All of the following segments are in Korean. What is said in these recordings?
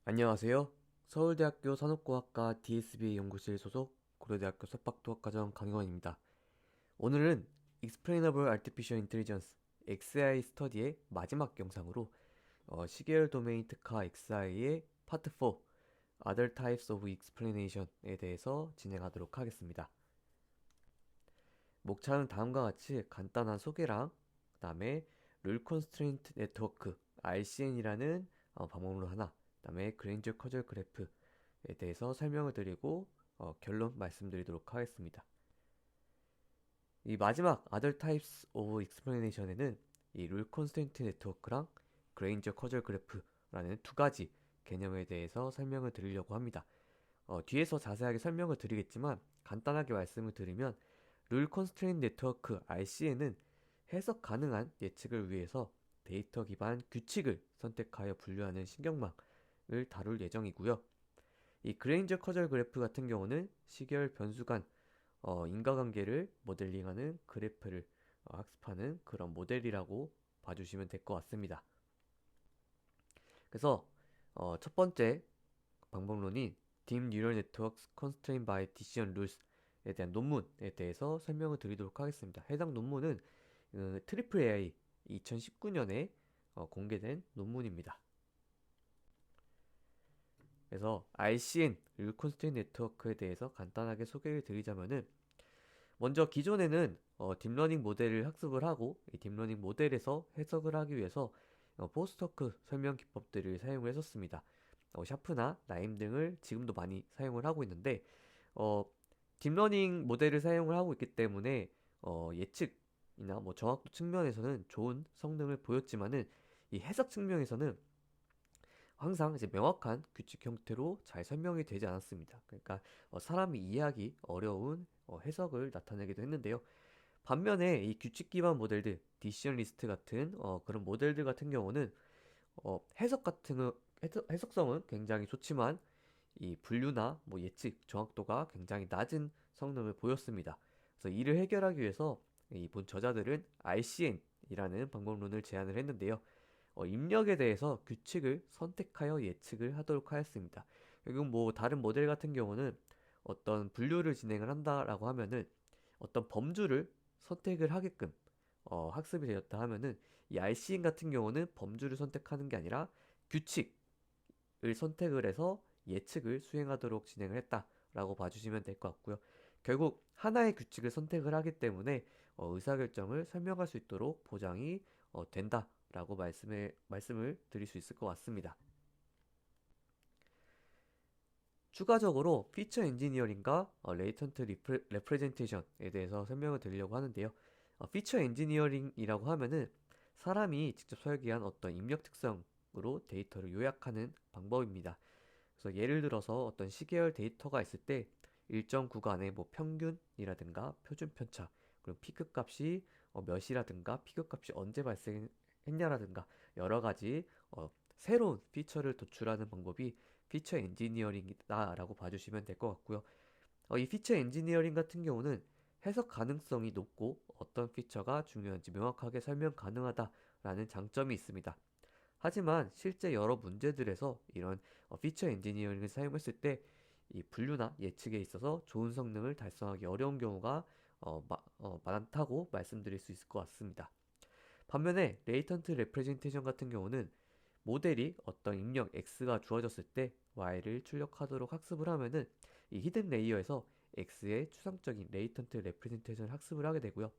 안녕하세요. 서울대학교 산업공학과 DSB 연구실 소속 고려대학교 석박토학과정 강영원입니다. 오늘은 Explainable Artificial Intelligence XAI 스터디의 마지막 영상으로 시계열 도메인 특화 XAI의 파트 4 Other Types of Explanation에 대해서 진행하도록 하겠습니다. 목차는 다음과 같이 간단한 소개랑 그다음에 룰 컨스트레인트 네트워크 RCN이라는 방법론 하나, 그다음에 그레인저 커절 그래프에 대해서 설명을 드리고 결론 말씀드리도록 하겠습니다. 이 마지막 Other Types of Explanation에는 이 룰 컨스트레인트 네트워크랑 그레인저 커절 그래프라는 두 가지 개념에 대해서 설명을 드리려고 합니다. 뒤에서 자세하게 설명을 드리겠지만 간단하게 말씀을 드리면 룰 컨스트레인 네트워크 RCN은 해석 가능한 예측을 위해서 데이터 기반 규칙을 선택하여 분류하는 신경망을 다룰 예정이고요. 이 그레인저 커절 그래프 같은 경우는 시계열 변수 간 인과관계를 모델링하는 그래프를 학습하는 그런 모델이라고 봐주시면 될 것 같습니다. 그래서 첫 번째 방법론인 Deep Neural Networks Constrained by Decision Rules에 대한 논문에 대해서 설명을 드리도록 하겠습니다. 해당 논문은 트리플 AI 2019년에 공개된 논문입니다. 그래서 RCN, Constraint Network에 대해서 간단하게 소개를 드리자면은 먼저 기존에는 딥러닝 모델을 학습을 하고 이 딥러닝 모델에서 해석을 하기 위해서 포스트호크 설명 기법들을 사용을 했었습니다. 샤프나 라임 등을 지금도 많이 사용을 하고 있는데 어, 딥러닝 모델을 사용을 하고 있기 때문에 예측이나 뭐 정확도 측면에서는 좋은 성능을 보였지만은 이 해석 측면에서는 항상 이제 명확한 규칙 형태로 잘 설명이 되지 않았습니다. 그러니까 사람이 이해하기 어려운 해석을 나타내기도 했는데요. 반면에 이 규칙 기반 모델들, 디시전 리스트 같은 그런 모델들 같은 경우는 해석성은 굉장히 좋지만 이 분류나 뭐 예측 정확도가 굉장히 낮은 성능을 보였습니다. 그래서 이를 해결하기 위해서 이본 저자들은 RCN이라는 방법론을 제안을 했는데요. 입력에 대해서 규칙을 선택하여 예측을 하도록 하였습니다. 결국 뭐 다른 모델 같은 경우는 어떤 분류를 진행을 한다라고 하면은 어떤 범주를 선택을 하게끔 학습이 되었다 하면은 이 RCN 같은 경우는 범주를 선택하는 게 아니라 규칙을 선택을 해서 예측을 수행하도록 진행을 했다라고 봐주시면 될 것 같고요. 결국 하나의 규칙을 선택을 하기 때문에 의사결정을 설명할 수 있도록 보장이 된다라고 말씀을 드릴 수 있을 것 같습니다. 추가적으로 피처 엔지니어링과 레이턴트 레프레젠테이션에 대해서 설명을 드리려고 하는데요. 피처 엔지니어링이라고 하면은 사람이 직접 설계한 어떤 입력 특성으로 데이터를 요약하는 방법입니다. 그래서 예를 들어서 어떤 시계열 데이터가 있을 때 일정 구간의 뭐 평균이라든가 표준 편차, 그리고 피크 값이 몇이라든가 피크 값이 언제 발생했냐라든가 여러 가지 새로운 피처를 도출하는 방법이 피처 엔지니어링이다라고 봐주시면 될 것 같고요. 이 피처 엔지니어링 같은 경우는 해석 가능성이 높고 어떤 피처가 중요한지 명확하게 설명 가능하다라는 장점이 있습니다. 하지만 실제 여러 문제들에서 이런 피처 엔지니어링을 사용했을 때 이 분류나 예측에 있어서 좋은 성능을 달성하기 어려운 경우가 많다고 말씀드릴 수 있을 것 같습니다. 반면에 레이턴트 레프레젠테이션 같은 경우는 모델이 어떤 입력 X가 주어졌을 때 Y를 출력하도록 학습을 하면은 이 히든 레이어에서 X의 추상적인 레이턴트 레프레젠테이션을 학습을 하게 되고요.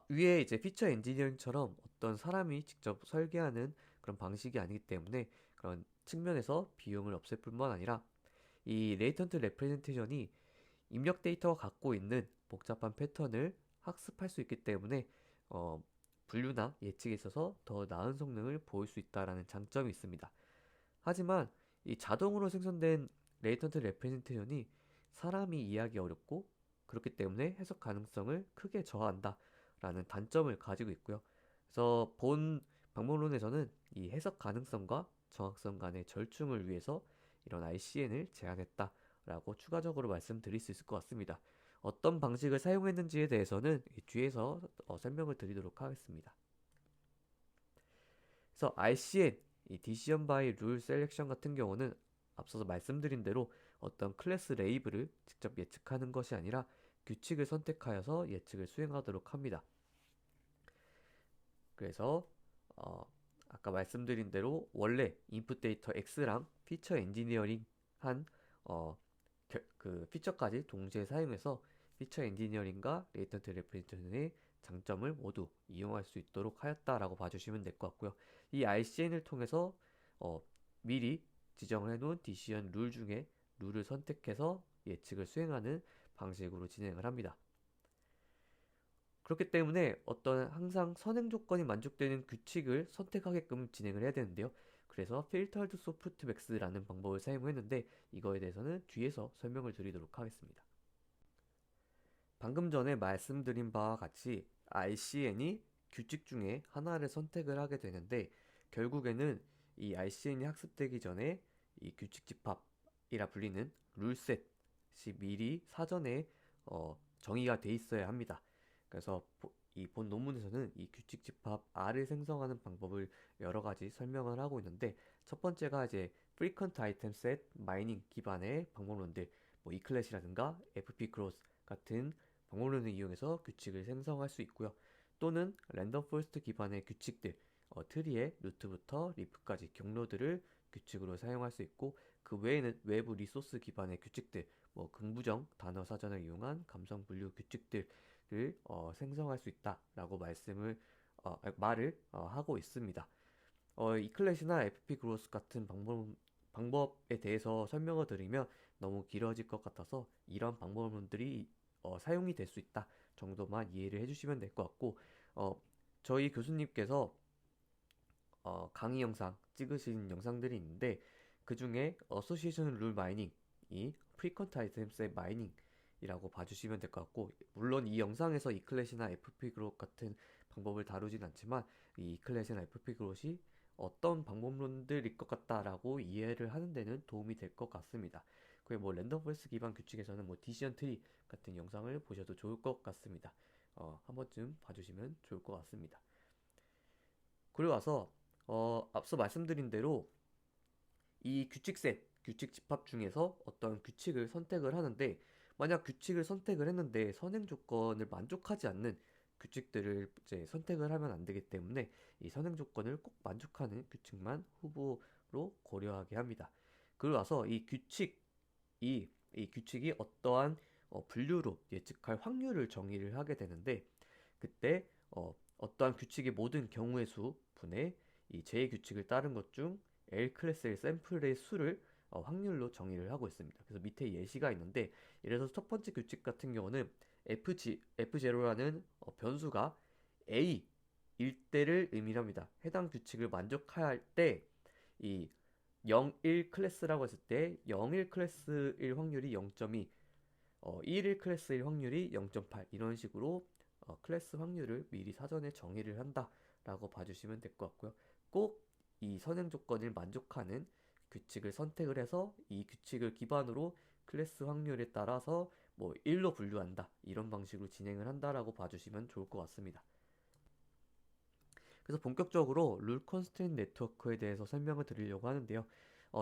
위에 이제 피처 엔지니어링처럼 어떤 사람이 직접 설계하는 그런 방식이 아니기 때문에 그런 측면에서 비용을 없앨 뿐만 아니라 이 레이턴트 레프레젠테이션이 입력 데이터가 갖고 있는 복잡한 패턴을 학습할 수 있기 때문에 어, 분류나 예측에 있어서 더 나은 성능을 보일 수 있다라는 장점이 있습니다. 하지만 이 자동으로 생성된 레이턴트 레프레젠테이션이 사람이 이해하기 어렵고 그렇기 때문에 해석 가능성을 크게 저하한다라는 단점을 가지고 있고요. 그래서 본 방법론에서는 이 해석 가능성과 정확성 간의 절충을 위해서 이런 ICN을 제안했다라고 추가적으로 말씀드릴 수 있을 것 같습니다. 어떤 방식을 사용했는지에 대해서는 뒤에서 설명을 드리도록 하겠습니다. 그래서 RCN 이 decision by rule selection 같은 경우는 앞서서 말씀드린 대로 어떤 클래스 레이블을 직접 예측하는 것이 아니라 규칙을 선택하여서 예측을 수행하도록 합니다. 그래서 아까 말씀드린 대로 원래 인풋 데이터 X랑 피처 엔지니어링 한 그 피처까지 동시에 사용해서 피처 엔지니어링과 레이턴트 레프레젠테이션의 장점을 모두 이용할 수 있도록 하였다라고 봐주시면 될 것 같고요. 이 RCN을 통해서 어, 미리 지정을 해놓은 디시전 룰 중에 룰을 선택해서 예측을 수행하는 방식으로 진행을 합니다. 그렇기 때문에 어떤 항상 선행 조건이 만족되는 규칙을 선택하게끔 진행을 해야 되는데요. 그래서 filtered softmax라는 방법을 사용했는데 이거에 대해서는 뒤에서 설명을 드리도록 하겠습니다. 방금 전에 말씀드린 바와 같이 RCN이 규칙 중에 하나를 선택을 하게 되는데 결국에는 이 RCN이 학습되기 전에 이 규칙 집합이라 불리는 룰셋이 미리 사전에 정의가 돼 있어야 합니다. 그래서 이 본 논문에서는 이 규칙 집합 R을 생성하는 방법을 여러 가지 설명을 하고 있는데 첫 번째가 이제 frequent item set mining 기반의 방법론들 뭐 eClass라든가 FP cross 같은 방법론을 이용해서 규칙을 생성할 수 있고요. 또는 랜덤 포레스트 기반의 규칙들 트리의 루트부터 리프까지 경로들을 규칙으로 사용할 수 있고 그 외에는 외부 리소스 기반의 규칙들 뭐 긍부정 단어 사전을 이용한 감성 분류 규칙들 를 생성할 수 있다라고 말을 하고 있습니다. 이클래시나 FP 그로스 같은 방법에 대해서 설명을 드리면 너무 길어질 것 같아서 이런 방법론들이 사용이 될 수 있다 정도만 이해를 해주시면 될 것 같고 저희 교수님께서 강의 영상 찍으신 영상들이 있는데 그 중에 Association Rule Mining이 Frequent Items Mining 이라고 봐주시면 될 것 같고 물론 이 영상에서 이클래시나 FP 그룹 같은 방법을 다루진 않지만 이 이클래시나 FP 그룹이 어떤 방법론들일 것 같다라고 이해를 하는 데는 도움이 될 것 같습니다. 그게 뭐 랜덤 포레스트 기반 규칙에서는 뭐 디시전 트리 같은 영상을 보셔도 좋을 것 같습니다. 한 번쯤 봐주시면 좋을 것 같습니다. 그리고 와서 앞서 말씀드린 대로 이 규칙 집합 중에서 어떤 규칙을 선택을 하는데 만약 규칙을 선택을 했는데 선행 조건을 만족하지 않는 규칙들을 이제 선택을 하면 안 되기 때문에 이 선행 조건을 꼭 만족하는 규칙만 후보로 고려하게 합니다. 그리고 와서 이 규칙이 어떠한 분류로 예측할 확률을 정의를 하게 되는데 그때 어떠한 규칙의 모든 경우의 수 분의 이 제 규칙을 따른 것 중 L 클래스의 샘플의 수를 확률로 정의를 하고 있습니다. 그래서 밑에 예시가 있는데 예를 들어서 첫 번째 규칙 같은 경우는 F0라는 변수가 A일 때를 의미합니다. 해당 규칙을 만족할 때 이 0, 1 클래스라고 했을 때 0, 1 클래스일 확률이 0.2, 1일 클래스일 확률이 0.8 이런 식으로 클래스 확률을 미리 사전에 정의를 한다라고 봐주시면 될 것 같고요. 꼭 이 선행 조건을 만족하는 규칙을 선택을 해서 이 규칙을 기반으로 클래스 확률에 따라서 뭐 1로 분류한다 이런 방식으로 진행을 한다라고 봐주시면 좋을 것 같습니다. 그래서 본격적으로 룰 컨스트레인 네트워크에 대해서 설명을 드리려고 하는데요.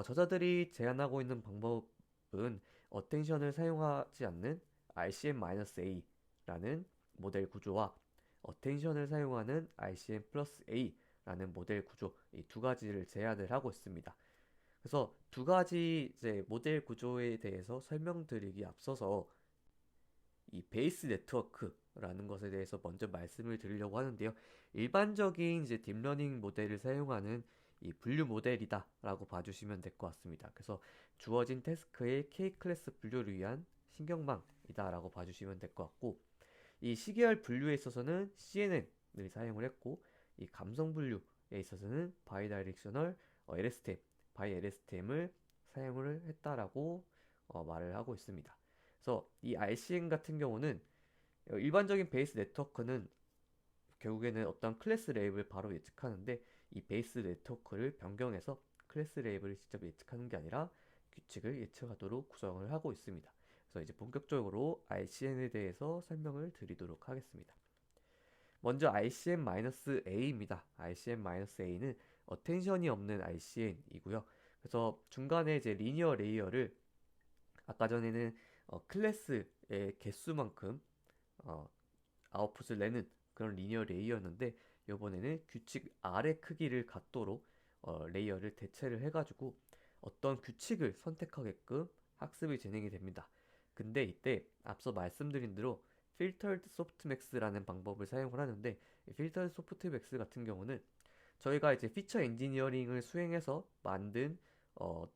저자들이 제안하고 있는 방법은 어텐션을 사용하지 않는 RCN-A라는 모델 구조와 어텐션을 사용하는 RCN 플러스 A라는 모델 구조 이 두 가지를 제안을 하고 있습니다. 그래서 두 가지 이제 모델 구조에 대해서 설명드리기 앞서서 이 베이스 네트워크라는 것에 대해서 먼저 말씀을 드리려고 하는데요. 일반적인 이제 딥러닝 모델을 사용하는 이 분류 모델이다라고 봐주시면 될 것 같습니다. 그래서 주어진 태스크의 K 클래스 분류를 위한 신경망이다라고 봐주시면 될 것 같고 이 시계열 분류에 있어서는 CNN을 사용을 했고 이 감성 분류에 있어서는 바이다이렉셔널 LSTM, 바이 LSTM을 사용을 했다라고 말을 하고 있습니다. 그래서 이 RCN 같은 경우는 일반적인 베이스 네트워크는 결국에는 어떤 클래스 레이블을 바로 예측하는데 이 베이스 네트워크를 변경해서 클래스 레이블을 직접 예측하는 게 아니라 규칙을 예측하도록 구성을 하고 있습니다. 그래서 이제 본격적으로 RCN에 대해서 설명을 드리도록 하겠습니다. 먼저 RCN-A입니다. RCN-A는 텐션이 없는 RCN이고요. 그래서 중간에 이제 리니어 레이어를 아까 전에는 클래스의 개수만큼 어, 아웃풋을 내는 그런 리니어 레이어였는데 이번에는 규칙 R의 크기를 갖도록 레이어를 대체를 해가지고 어떤 규칙을 선택하게끔 학습이 진행이 됩니다. 근데 이때 앞서 말씀드린 대로 필터드 소프트맥스라는 방법을 사용을 하는데 필터드 소프트맥스 같은 경우는 저희가 이제 피처 엔지니어링을 수행해서 만든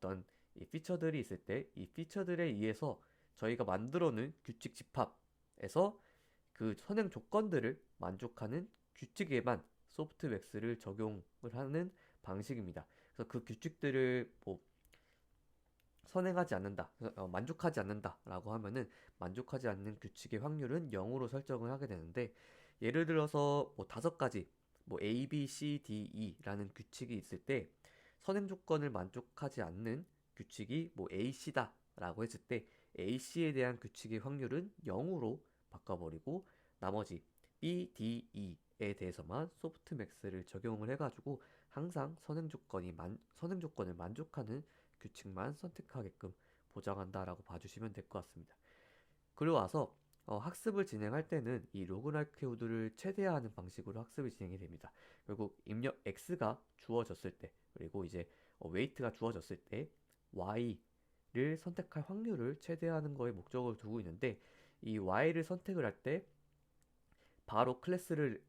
떤이 피처들이 있을 때 이 피처들에 의해서 저희가 만들어 놓은 규칙 집합에서 그 선행 조건들을 만족하는 규칙에만 소프트맥스를 적용을 하는 방식입니다. 그래서 그 규칙들을 뭐 선행하지 않는다, 만족하지 않는다라고 하면은 만족하지 않는 규칙의 확률은 0으로 설정을 하게 되는데 예를 들어서 뭐 5가지 뭐 A, B, C, D, E라는 규칙이 있을 때 선행 조건을 만족하지 않는 규칙이 뭐 AC다라고 했을 때 AC에 대한 규칙의 확률은 0으로 바꿔버리고 나머지 B, D, E에 대해서만 소프트맥스를 적용을 해가지고 항상 선행 조건을 만족하는 규칙만 선택하게끔 보장한다라고 봐주시면 될 것 같습니다. 그리고 와서 학습을 진행할 때는 이 로그 라이크후드를 최대화하는 방식으로 학습이 진행이 됩니다. 결국 입력 x가 주어졌을 때 그리고 이제 웨이트가 주어졌을 때 y를 선택할 확률을 최대화하는 거에 목적을 두고 있는데 이 y를 선택을 할 때 바로 클래스를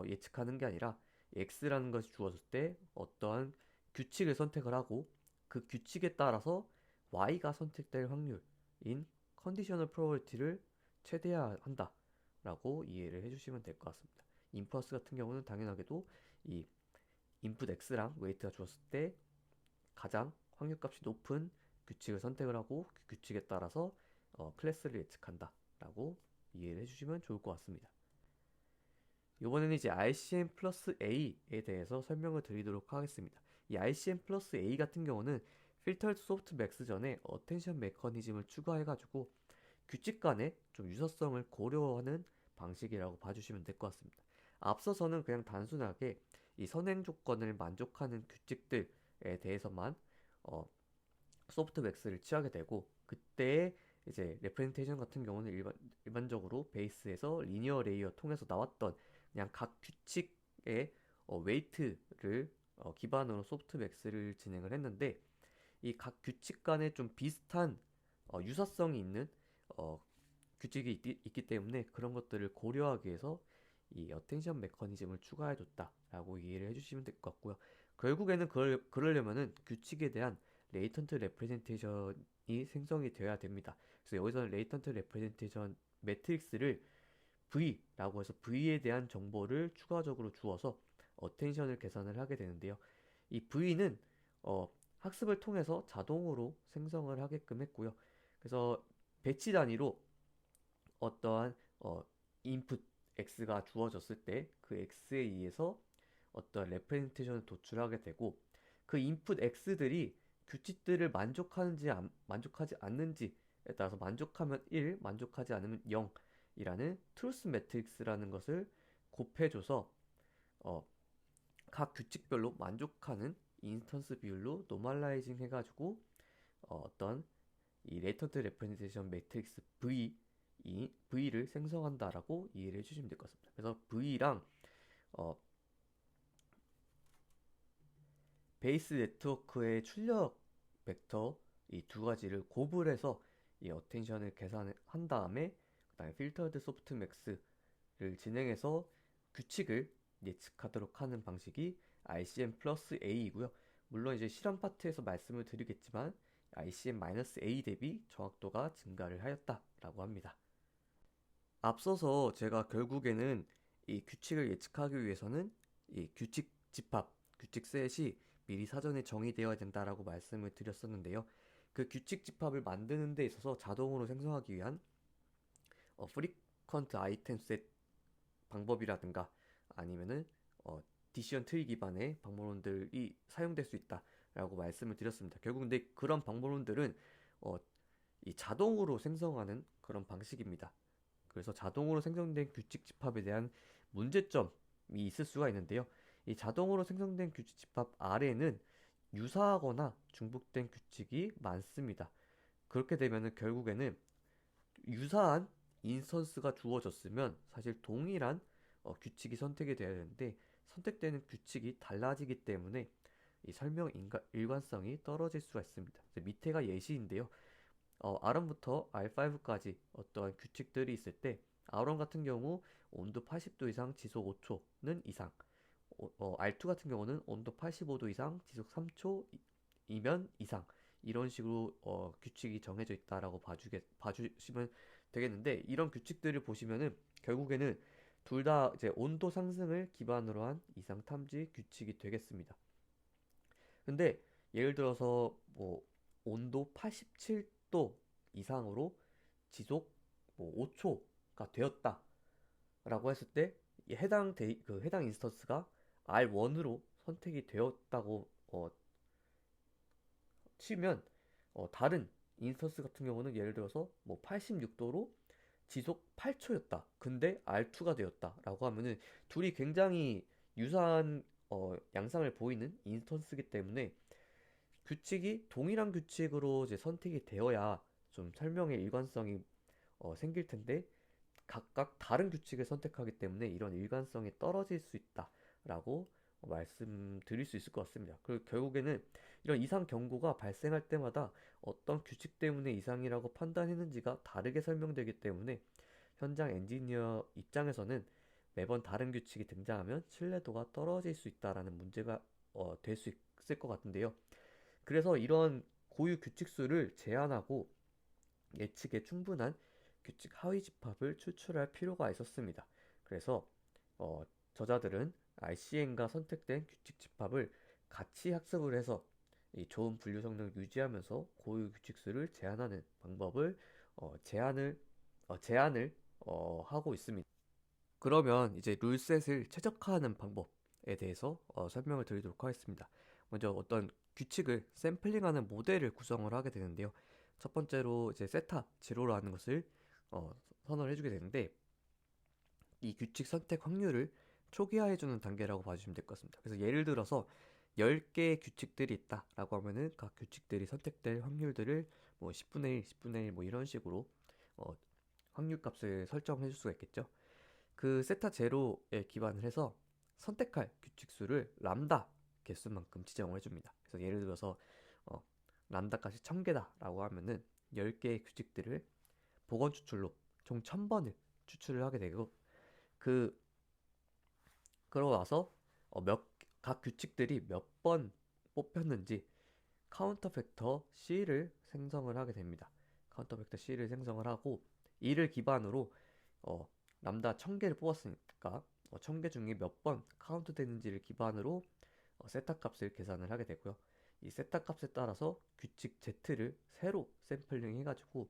예측하는 게 아니라 x라는 것이 주어졌을 때 어떠한 규칙을 선택을 하고 그 규칙에 따라서 y가 선택될 확률인 컨디셔널 프로버비티를 최대화한다 라고 이해를 해주시면 될 것 같습니다. 인퍼스 같은 경우는 당연하게도 이 인풋 x랑 웨이트가 주었을 때 가장 확률값이 높은 규칙을 선택을 하고 그 규칙에 따라서 클래스를 예측한다 라고 이해를 해주시면 좋을 것 같습니다. 이번에는 이제 RCM 플러스 A에 대해서 설명을 드리도록 하겠습니다. 이 RCM 플러스 A 같은 경우는 필터드 소프트 맥스 전에 어텐션 메커니즘을 추가해가지고 규칙 간의 좀 유사성을 고려하는 방식이라고 봐주시면 될 것 같습니다. 앞서서는 그냥 단순하게 이 선행 조건을 만족하는 규칙들에 대해서만 소프트맥스를 취하게 되고 그때 이제 레프레젠테이션 같은 경우는 일반적으로 베이스에서 리니어 레이어 통해서 나왔던 그냥 각 규칙의 웨이트를 기반으로 소프트맥스를 진행을 했는데 이 각 규칙 간에 좀 비슷한 유사성이 있는 어, 규칙이 있기 때문에 그런 것들을 고려하기 위해서 이 어텐션 메커니즘을 추가해줬다라고 이해를 해주시면 될 것 같고요. 결국에는 그러려면은 규칙에 대한 레이턴트 레프레젠테이션이 생성이 되어야 됩니다. 그래서 여기서는 레이턴트 레프레젠테이션 매트릭스를 V라고 해서 V에 대한 정보를 추가적으로 주어서 어텐션을 계산을 하게 되는데요. 이 V는 학습을 통해서 자동으로 생성을 하게끔 했고요. 그래서 배치 단위로 어떠한 인풋 X가 주어졌을 때 그 X에 의해서 어떤 레프레젠테이션을 도출하게 되고 그 인풋 X들이 규칙들을 만족하지 않는지에 따라서 만족하면 1, 만족하지 않으면 0이라는 트루스 매트릭스라는 것을 곱해줘서 어, 각 규칙별로 만족하는 인스턴스 비율로 노멀라이징 해가지고 어떤 이 레이턴트 레프레젠테이션 매트릭스 V를 생성한다라고 이해를 해주시면 될 것 같습니다. 그래서 V랑 어, 베이스 네트워크의 출력 벡터 이 두 가지를 곱을 해서 이 어텐션을 계산한 다음에 그다음에 필터드 소프트맥스를 진행해서 규칙을 예측하도록 하는 방식이 RCM 플러스 A이고요. 물론 이제 실험 파트에서 말씀을 드리겠지만 ICM-A 대비 정확도가 증가를 하였다라고 합니다. 앞서서 제가 결국에는 이 규칙을 예측하기 위해서는 이 규칙 집합, 규칙 셋이 미리 사전에 정의되어야 된다라고 말씀을 드렸었는데요. 그 규칙 집합을 만드는 데 있어서 자동으로 생성하기 위한 프리퀀트 아이템 셋 방법이라든가 아니면은 디시전 트리 기반의 방법론들이 사용될 수 있다라고 말씀을 드렸습니다. 결국 근데 그런 방법론들은 어, 이 자동으로 생성하는 그런 방식입니다. 그래서 자동으로 생성된 규칙 집합에 대한 문제점이 있을 수가 있는데요. 이 자동으로 생성된 규칙 집합 아래는 유사하거나 중복된 규칙이 많습니다. 그렇게 되면은 결국에는 유사한 인스턴스가 주어졌으면 사실 동일한 규칙이 선택이 돼야 되는데 선택되는 규칙이 달라지기 때문에 이 설명 일관성이 떨어질 수가 있습니다. 밑에가 예시인데요. R1부터 R5까지 어떠한 규칙들이 있을 때 R1 같은 경우 온도 80도 이상 지속 5초는 이상, R2 같은 경우는 온도 85도 이상 지속 3초이면 이상, 이런 식으로 규칙이 정해져 있다라고 봐주시면 되겠는데, 이런 규칙들을 보시면은 결국에는 둘 다 이제 온도 상승을 기반으로 한 이상 탐지 규칙이 되겠습니다. 근데 예를 들어서 뭐 온도 87도 이상으로 지속 뭐 5초가 되었다라고 했을 때 해당 인스턴스가 R1으로 선택이 되었다고 치면, 다른 인스턴스 같은 경우는 예를 들어서 뭐 86도로 지속 8초였다. 근데 R2가 되었다라고 하면은 둘이 굉장히 유사한 양상을 보이는 인스턴스이기 때문에 규칙이 동일한 규칙으로 이제 선택이 되어야 좀 설명의 일관성이 생길 텐데, 각각 다른 규칙을 선택하기 때문에 이런 일관성이 떨어질 수 있다라고 말씀드릴 수 있을 것 같습니다. 그리고 결국에는 이런 이상 경고가 발생할 때마다 어떤 규칙 때문에 이상이라고 판단했는지가 다르게 설명되기 때문에 현장 엔지니어 입장에서는 매번 다른 규칙이 등장하면 신뢰도가 떨어질 수 있다라는 문제가 될 수 있을 것 같은데요. 그래서 이런 고유 규칙수를 제한하고 예측에 충분한 규칙 하위 집합을 추출할 필요가 있었습니다. 그래서 저자들은 RCN과 선택된 규칙 집합을 같이 학습을 해서 이 좋은 분류 성능을 유지하면서 고유 규칙수를 제한하는 방법을 제안을 하고 있습니다. 그러면 이제 룰셋을 최적화하는 방법에 대해서 설명을 드리도록 하겠습니다. 먼저 어떤 규칙을 샘플링하는 모델을 구성을 하게 되는데요. 첫 번째로 이제 세타 제로라는 것을 선언을 해주게 되는데, 이 규칙 선택 확률을 초기화해주는 단계라고 봐주시면 될 것 같습니다. 그래서 예를 들어서 10개의 규칙들이 있다라고 하면은 각 규칙들이 선택될 확률들을 뭐 10분의 1, 10분의 1 뭐 이런 식으로 어, 확률 값을 설정해 줄 수가 있겠죠. 그 세타 제로에 기반을 해서 선택할 규칙수를 람다 개수만큼 지정을 해줍니다. 그래서 예를 들어서 어, 람다 값이 1000개다라고 하면은 10개의 규칙들을 복원 추출로 총 1000번을 추출을 하게 되고, 그 그러고 나서 각 규칙들이 몇 번 뽑혔는지 카운터 팩터 C를 생성을 하게 됩니다. 카운터 팩터 C를 생성을 하고, 이를 기반으로 어, 람다 1000개를 뽑았으니까 1000개 중에 몇 번 카운트 되는지를 기반으로 세타 값을 계산을 하게 되고요. 이 세타 값에 따라서 규칙 Z를 새로 샘플링 해가지고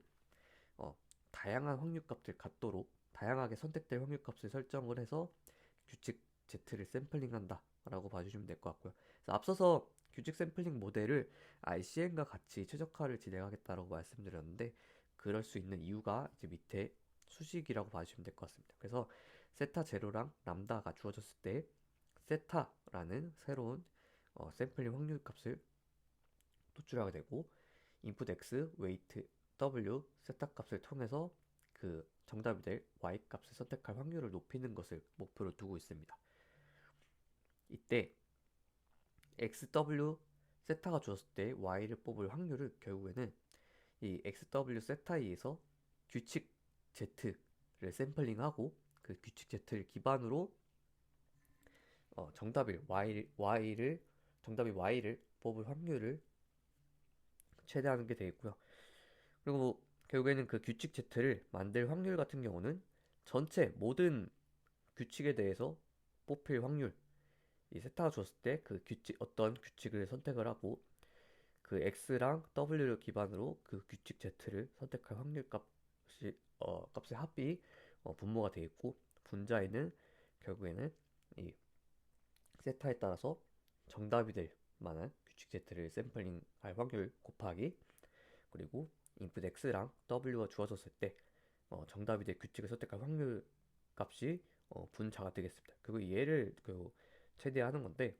어, 다양한 확률 값들 같도록 다양하게 선택될 확률 값을 설정을 해서 규칙 Z를 샘플링한다 라고 봐주시면 될 것 같고요. 그래서 앞서서 규칙 샘플링 모델을 RCN과 같이 최적화를 진행하겠다라고 말씀드렸는데, 그럴 수 있는 이유가 이제 밑에 수식이라고 봐주시면 될 것 같습니다. 그래서 세타 제로랑 람다가 주어졌을 때 세타라는 새로운 샘플링 확률 값을 도출하게 되고, input x, weight w 세타 값을 통해서 그 정답이 될 y 값을 선택할 확률을 높이는 것을 목표로 두고 있습니다. 이때 xw 세타가 주었을 때 y를 뽑을 확률을 결국에는 이 xw 세타에서 규칙 z를 샘플링하고 그 규칙 z를 기반으로 정답이 y를 뽑을 확률을 최대하는 게 되겠고요. 그리고 결국에는 그 규칙 Z를 만들 확률 같은 경우는 전체 모든 규칙에 대해서 뽑힐 확률, 이 세타가 줬을 때 그 어떤 규칙을 선택을 하고 그 X랑 W를 기반으로 그 규칙 Z를 선택할 확률 값의 합이 분모가 되어 있고, 분자에는 결국에는 이 세타에 따라서 정답이 될 만한 규칙 Z를 샘플링할 확률 곱하기, 그리고 input x랑 w가 주어졌을 때 정답이 될 규칙을 선택할 확률 값이 분자가 되겠습니다. 그리고 얘를 최대화하는 건데,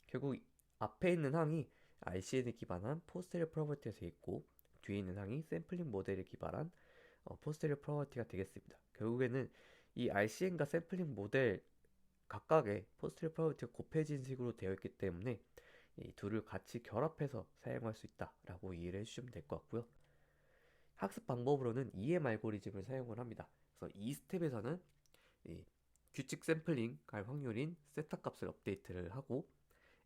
결국 앞에 있는 항이 RCN에 기반한 포스테리어 프로버티가 되어 있고, 뒤에 있는 항이 샘플링 모델에 기반한 포스테리어 프로버티가 되겠습니다. 결국에는 이 RCN과 샘플링 모델 각각의 포스테리어 프로버티가 곱해진 식으로 되어 있기 때문에 이 둘을 같이 결합해서 사용할 수 있다라고 이해를 해주시면 될 것 같고요. 학습 방법으로는 EM 알고리즘을 사용을 합니다. 그래서 이 스텝에서는 이 규칙 샘플링 갈 확률인 세타 값을 업데이트를 하고,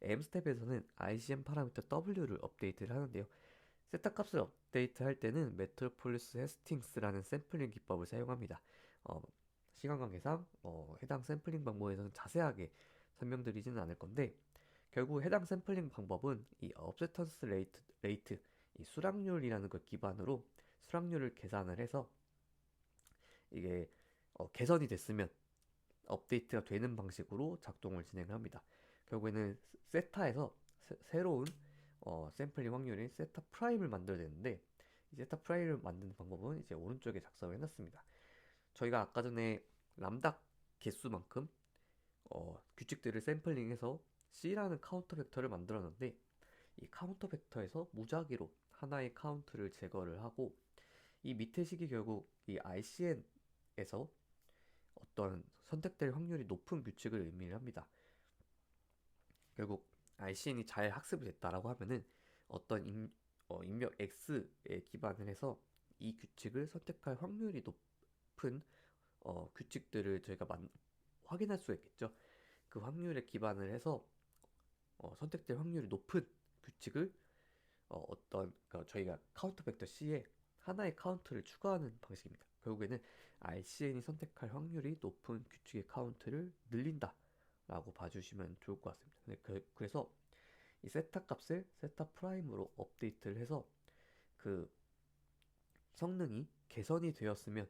M 스텝에서는 ICM 파라미터 W를 업데이트를 하는데요. 세타 값을 업데이트할 때는 메트로폴리스 헤스팅스라는 샘플링 기법을 사용합니다. 어, 시간 관계상 해당 샘플링 방법에서는 자세하게 설명드리지는 않을 건데, 결국 해당 샘플링 방법은 이 업세턴스 레이트, 이 수락률이라는 걸 기반으로 수락률을 계산을 해서 이게 개선이 됐으면 업데이트가 되는 방식으로 작동을 진행을 합니다. 결국에는 세타에서 새로운 샘플링 확률인 세타 프라임을 만들어내는데, 이 세타 프라임을 만드는 방법은 이제 오른쪽에 작성을 해놨습니다. 저희가 아까 전에 람다 개수만큼 규칙들을 샘플링해서 C라는 카운터 벡터를 만들었는데, 이 카운터 벡터에서 무작위로 하나의 카운트를 제거를 하고, 이 밑에 식이 결국 이 ICN에서 어떤 선택될 확률이 높은 규칙을 의미를 합니다. 결국 ICN이 잘 학습이 됐다라고 하면은 어떤 입력 X에 기반을 해서 이 규칙을 선택할 확률이 높은 규칙들을 저희가 확인할 수가 있겠죠. 그 확률에 기반을 해서 선택될 확률이 높은 규칙을 그러니까 저희가 카운터 벡터 C에 하나의 카운트를 추가하는 방식입니다. 결국에는 RCN이 선택할 확률이 높은 규칙의 카운트를 늘린다 라고 봐주시면 좋을 것 같습니다. 그래서 이 세타 값을 세타 프라임으로 업데이트를 해서 그 성능이 개선이 되었으면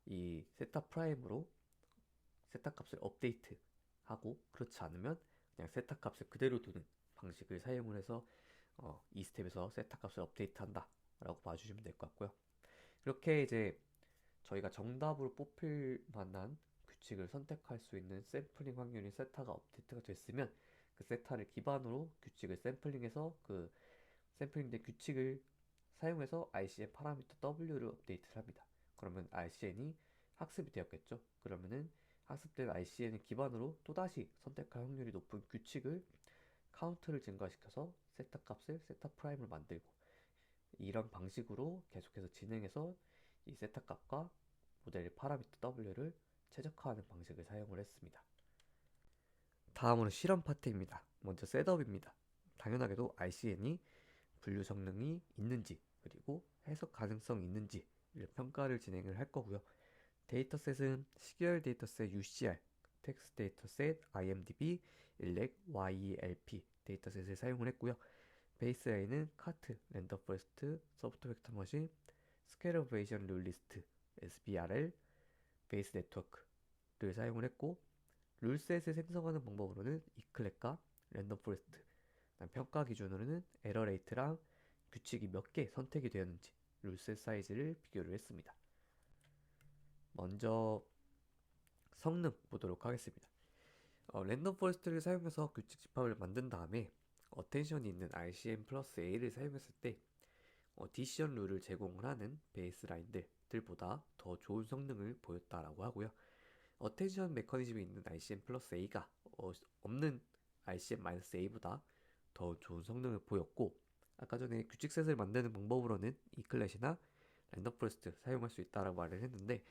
이 세타 프라임으로 세타 값을 업데이트 하고, 그렇지 않으면 그냥 세타 값을 그대로 두는 방식을 사용을 해서 이 스텝에서 세타 값을 업데이트 한다 라고 봐주시면 될 것 같고요. 그렇게 이제 저희가 정답으로 뽑힐 만한 규칙을 선택할 수 있는 샘플링 확률인 세타가 업데이트가 됐으면, 그 세타를 기반으로 규칙을 샘플링해서 그 샘플링된 규칙을 사용해서 RCN 파라미터 W를 업데이트를 합니다. 그러면 RCN이 학습이 되었겠죠. 그러면은 학습된 RCN을 기반으로 또다시 선택할 확률이 높은 규칙을 카운트를 증가시켜서 세타 값을 세타 프라임을 만들고, 이런 방식으로 계속해서 진행해서 이 세타 값과 모델의 파라미터 W를 최적화하는 방식을 사용을 했습니다. 다음으로 실험 파트입니다. 먼저 셋업입니다. 당연하게도 RCN이 분류 성능이 있는지, 그리고 해석 가능성이 있는지를 평가를 진행을 할 거고요. 데이터셋은 시계열 데이터셋 UCR, 텍스트 데이터셋 IMDb, 일렉 YELP 데이터셋을 사용을 했고요. 베이스라인은 카트, 랜덤 포레스트, 소프트 벡터 머신, 스케일러 베이션 룰 리스트, SBRL, 베이스 네트워크를 사용을 했고, 룰셋을 생성하는 방법으로는 이클렉과 랜덤 포레스트, 평가 기준으로는 에러 레이트랑 규칙이 몇 개 선택이 되었는지 룰셋 사이즈를 비교를 했습니다. 먼저 성능 보도록 하겠습니다. 랜덤 포레스트를 사용해서 규칙 집합을 만든 다음에 어텐션이 있는 RCN 플러스 A를 사용했을 때 디시전 룰을 제공을 하는 베이스 라인들보다 더 좋은 성능을 보였다라고 하고요. 어텐션 메커니즘이 있는 RCN 플러스 A가 없는 RCN-A보다 더 좋은 성능을 보였고, 아까 전에 규칙셋을 만드는 방법으로는 이클렛이나 랜덤 포레스트 사용할 수 있다라고 말을 했는데,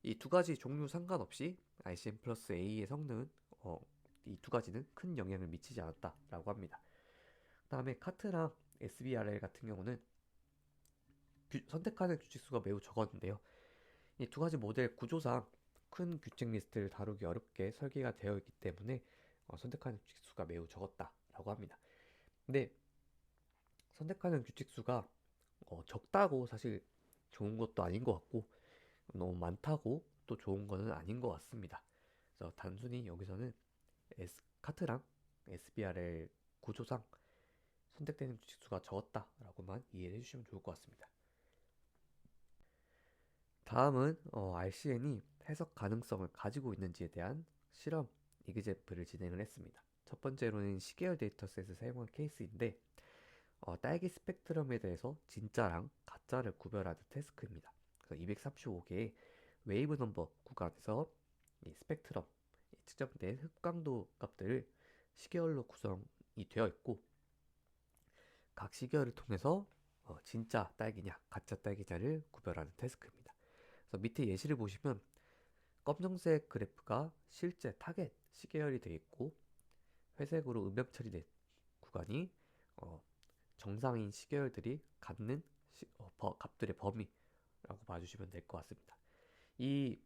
이 두 가지 종류 상관없이 RCN 플러스 A의 성능은 이 두 가지는 큰 영향을 미치지 않았다라고 합니다. 그 다음에 카트랑 SBRL 같은 경우는 선택하는 규칙 수가 매우 적었는데요. 이 두 가지 모델 구조상 큰 규칙 리스트를 다루기 어렵게 설계가 되어 있기 때문에 선택하는 규칙 수가 매우 적었다라고 합니다. 근데 선택하는 규칙 수가 적다고 사실 좋은 것도 아닌 것 같고, 너무 많다고 또 좋은 거는 아닌 것 같습니다. 그래서 단순히 여기서는 카트랑 SBRL 구조상 선택되는 규칙 수가 적었다라고만 이해를 해주시면 좋을 것 같습니다. 다음은 RCN이 해석 가능성을 가지고 있는지에 대한 실험 이그제플을 진행을 했습니다. 첫 번째로는 시계열 데이터셋을 사용한 케이스인데 딸기 스펙트럼에 대해서 진짜랑 가짜를 구별하는 태스크입니다. 그래서 235개의 웨이브 넘버 구간에서 이 스펙트럼, 측정된 흑광도 값들을 시계열로 구성이 되어 있고 각 시계열을 통해서 진짜 딸기냐 가짜 딸기냐를 구별하는 태스크입니다. 그래서 밑에 예시를 보시면 검정색 그래프가 실제 타겟 시계열이 되어 있고 회색으로 음영 처리된 구간이 어, 정상인 시계열들이 갖는 값들의 범위라고 봐주시면 될 것 같습니다. 이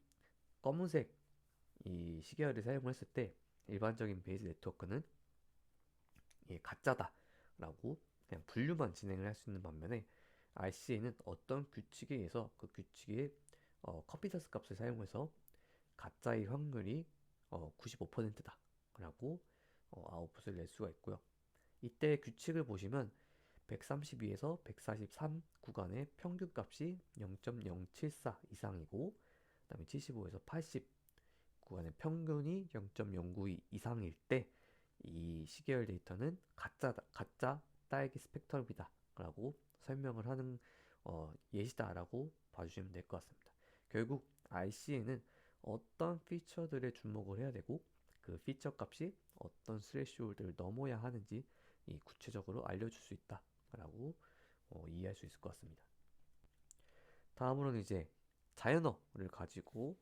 검은색 이 시계열을 사용했을 때 일반적인 베이스 네트워크는 이게 가짜다라고 그냥 분류만 진행을 할 수 있는 반면에 RCA는 어떤 규칙에 의해서 그 규칙의 컴피턴스 값을 사용해서 가짜의 확률이 95%다 라고 아웃풋을 낼 수가 있고요. 이때 규칙을 보시면 132에서 143 구간의 평균 값이 0.074 이상이고 그다음에 75에서 80 구간의 평균이 0.092 이상일 때 이 시계열 데이터는 가짜 딸기 스펙트럼이다 라고 설명을 하는 예시다라고 봐주시면 될 것 같습니다. 결국 RC에는 어떤 피처들에 주목을 해야 되고 그 피처 값이 어떤 스레시홀드를 넘어야 하는지 이 구체적으로 알려줄 수 있다라고 이해할 수 있을 것 같습니다. 다음으로는 이제 자연어를 가지고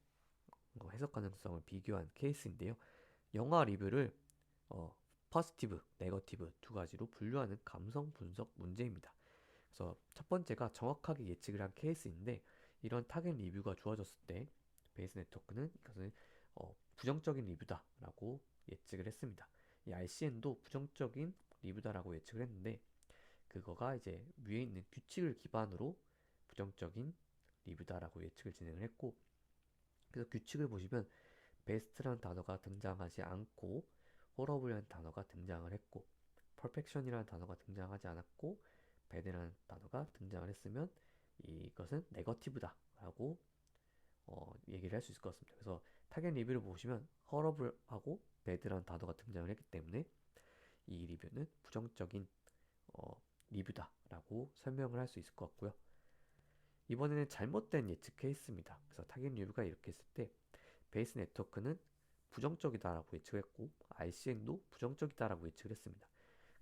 해석 가능성을 비교한 케이스인데요. 영화 리뷰를 포지티브, 네거티브 두 가지로 분류하는 감성 분석 문제입니다. 그래서 첫 번째가 정확하게 예측을 한 케이스인데 이런 타겟 리뷰가 주어졌을 때 베이스 네트워크는 이것은 부정적인 리뷰다라고 예측을 했습니다. 이 RCN도 부정적인 리뷰다라고 예측을 했는데 그거가 이제 위에 있는 규칙을 기반으로 부정적인 리뷰다라고 예측을 진행을 했고 그래서 규칙을 보시면 베스트라는 단어가 등장하지 않고 호러블이라는 단어가 등장을 했고 퍼펙션이라는 단어가 등장하지 않았고 배드라는 단어가 등장을 했으면 이것은 네거티브다 라고 얘기를 할 수 있을 것 같습니다. 그래서 타겟 리뷰를 보시면 허러블하고 배드라는 단어가 등장을 했기 때문에 이 리뷰는 부정적인 리뷰다 라고 설명을 할 수 있을 것 같고요. 이번에는 잘못된 예측 케이스입니다. 그래서 타겟 리뷰가 이렇게 했을 때 베이스 네트워크는 부정적이다라고 예측했고 RCN도 부정적이다라고 예측을 했습니다.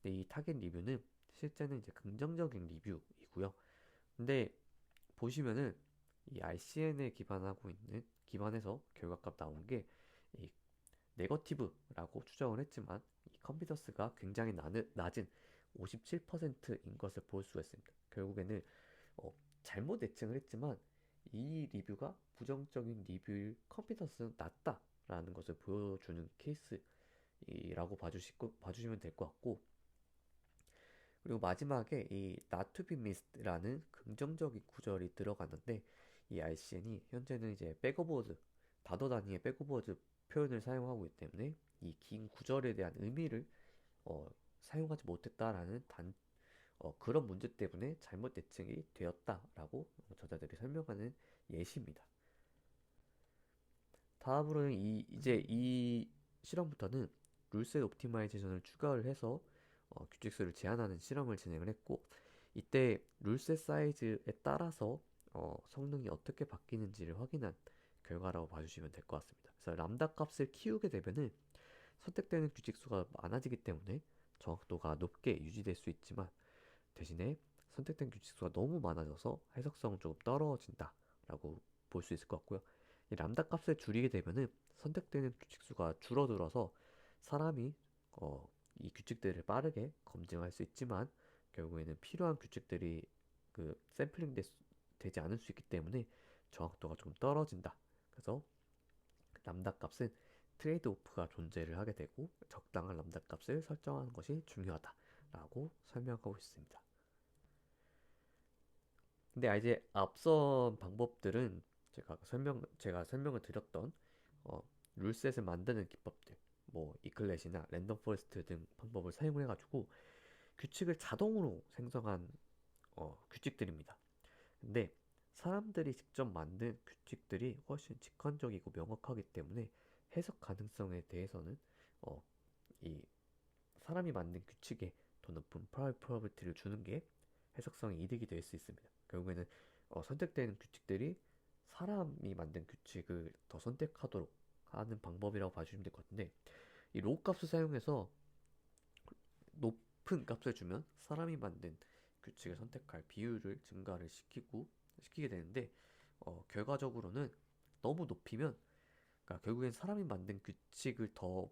근데 이 타겟 리뷰는 실제는 이제 긍정적인 리뷰이고요. 근데 보시면은 이 RCN에 기반해서 결과값 나온 게 이 네거티브라고 추정을 했지만 이 컨피던스가 굉장히 낮은 57%인 것을 볼 수가 있습니다. 결국에는 어, 잘못 예측을 했지만 이 리뷰가 부정적인 리뷰일 컨피던스는 낮다라는 것을 보여주는 케이스라고 봐주시면 될 것 같고 그리고 마지막에 이 not to be missed라는 긍정적인 구절이 들어갔는데 이 RCN이 현재는 이제 백오버드 다도 단위의 백오버드 표현을 사용하고 있기 때문에 이 긴 구절에 대한 의미를 사용하지 못했다라는 그런 문제 때문에 잘못 예측이 되었다라고 저자들이 설명하는 예시입니다. 다음으로는 이제 이 실험부터는 룰셋 옵티마이제이션을 추가를 해서 규칙수를 제한하는 실험을 진행을 했고 이때 룰셋 사이즈에 따라서 성능이 어떻게 바뀌는지를 확인한 결과라고 봐주시면 될 것 같습니다. 그래서 람다 값을 키우게 되면은 선택되는 규칙수가 많아지기 때문에 정확도가 높게 유지될 수 있지만 대신에 선택된 규칙수가 너무 많아져서 해석성은 조금 떨어진다라고 볼 수 있을 것 같고요. 이 람다 값을 줄이게 되면은 선택되는 규칙수가 줄어들어서 사람이 이 규칙들을 빠르게 검증할 수 있지만 결국에는 필요한 규칙들이 그 샘플링 되지 않을 수 있기 때문에 정확도가 좀 떨어진다. 그래서 람다 값은 트레이드 오프가 존재를 하게 되고 적당한 람다 값을 설정하는 것이 중요하다라고 설명하고 있습니다. 근데 이제 앞선 방법들은 제가 설명을 드렸던 어, 룰셋을 만드는 기법들, 뭐 이클렛이나 랜덤 포레스트 등 방법을 사용해 가지고 규칙을 자동으로 생성한 규칙들입니다. 근데 사람들이 직접 만든 규칙들이 훨씬 직관적이고 명확하기 때문에 해석 가능성에 대해서는 어, 이 사람이 만든 규칙에 더 높은 프라이버티를 주는 게 해석성의 이득이 될 수 있습니다. 결국에는 선택되는 규칙들이 사람이 만든 규칙을 더 선택하도록 하는 방법이라고 봐주시면 될 것 같은데, 이 로우 값을 사용해서 높은 값을 주면 사람이 만든 규칙을 선택할 비율을 증가를 시키게 되는데, 결과적으로는 너무 높이면, 그러니까 결국엔 사람이 만든 규칙을 더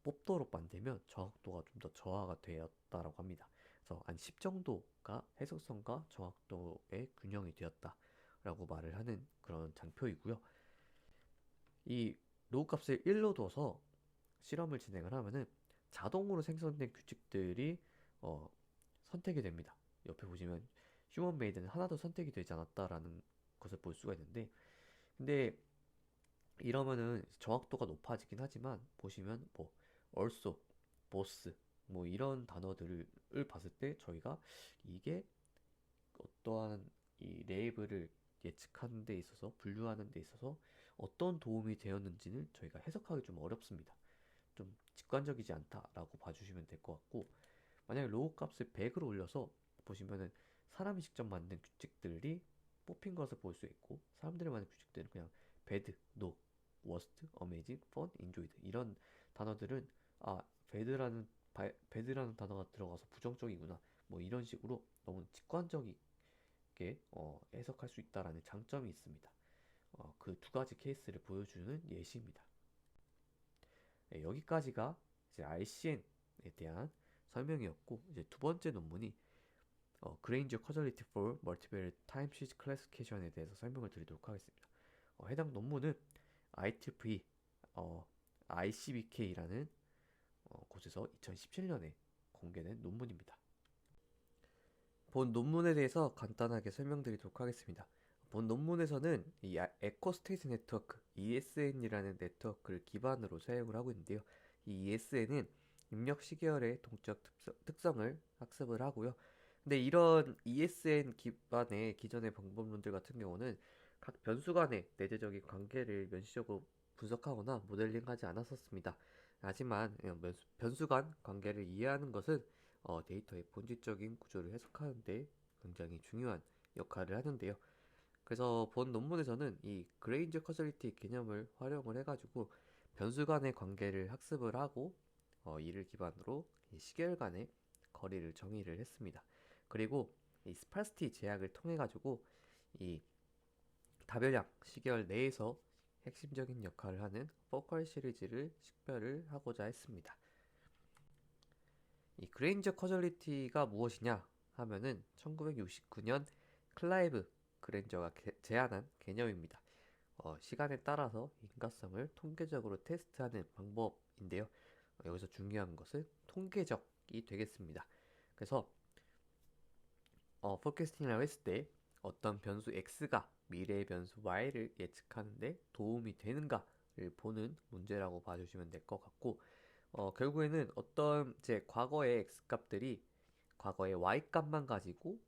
뽑도록 만들면 정확도가 좀 더 저하가 되었다라고 합니다. 그래서 한 10 정도가 해석성과 정확도의 균형이 되었다라고 말을 하는 그런 장표이고요. 이 로우 값을 1로 둬서 실험을 진행을 하면은 자동으로 생성된 규칙들이 어, 선택이 됩니다. 옆에 보시면 휴먼 메이드는 하나도 선택이 되지 않았다라는 것을 볼 수가 있는데, 근데 이러면은 정확도가 높아지긴 하지만 보시면 뭐 also, both 뭐 이런 단어들을 봤을 때 저희가 이게 어떠한 이 레이블을 예측하는 데 있어서 분류하는 데 있어서 어떤 도움이 되었는지는 저희가 해석하기 좀 어렵습니다. 좀 직관적이지 않다라고 봐주시면 될 것 같고, 만약에 로우 값을 100으로 올려서 보시면은 사람이 직접 만든 규칙들이 뽑힌 것을 볼 수 있고, 사람들이 만든 규칙들은 그냥 bad, no, worst, amazing, fun, enjoyed 이런 단어들은 아 배드라는 단어가 들어가서 부정적이구나 뭐 이런 식으로 너무 직관적이게 해석할 수 있다라는 장점이 있습니다. 그 두 가지 케이스를 보여주는 예시입니다. 네, 여기까지가 이제 RCN에 대한 설명이었고, 이제 두 번째 논문이 Granger Causality for Multivariate Time Series Classification에 대해서 설명을 드리도록 하겠습니다. 해당 논문은 IEEE ICBK라는 곳에서 2017년에 공개된 논문입니다. 본 논문에 대해서 간단하게 설명드리도록 하겠습니다. 본 논문에서는 이 에코스테이트 네트워크 ESN이라는 네트워크를 기반으로 사용을 하고 있는데요. 이 ESN은 입력 시계열의 동적 특성을 학습을 하고요. 근데 이런 ESN 기반의 기존의 방법론들 같은 경우는 각 변수 간의 내재적인 관계를 면시적으로 분석하거나 모델링하지 않았었습니다. 하지만 변수 간 관계를 이해하는 것은 데이터의 본질적인 구조를 해석하는 데 굉장히 중요한 역할을 하는데요. 그래서 본 논문에서는 이 그레인저 커저리티 개념을 활용을 해가지고 변수 간의 관계를 학습을 하고 이를 기반으로 이 시계열 간의 거리를 정의를 했습니다. 그리고 이 스파르시티 제약을 통해 가지고 이 다별량 시계열 내에서 핵심적인 역할을 하는 포컬 시리즈를 식별을 하고자 했습니다. 이 그레인저 커저리티가 무엇이냐 하면은 1969년 클라이브 그랜저가 제안한 개념입니다. 시간에 따라서 인과성을 통계적으로 테스트하는 방법인데요. 여기서 중요한 것은 통계적이 되겠습니다. 그래서 포캐스팅이라고 했을 때 어떤 변수 x가 미래의 변수 y를 예측하는데 도움이 되는가를 보는 문제라고 봐주시면 될 것 같고, 결국에는 어떤 제 과거의 x 값들이 과거의 y 값만 가지고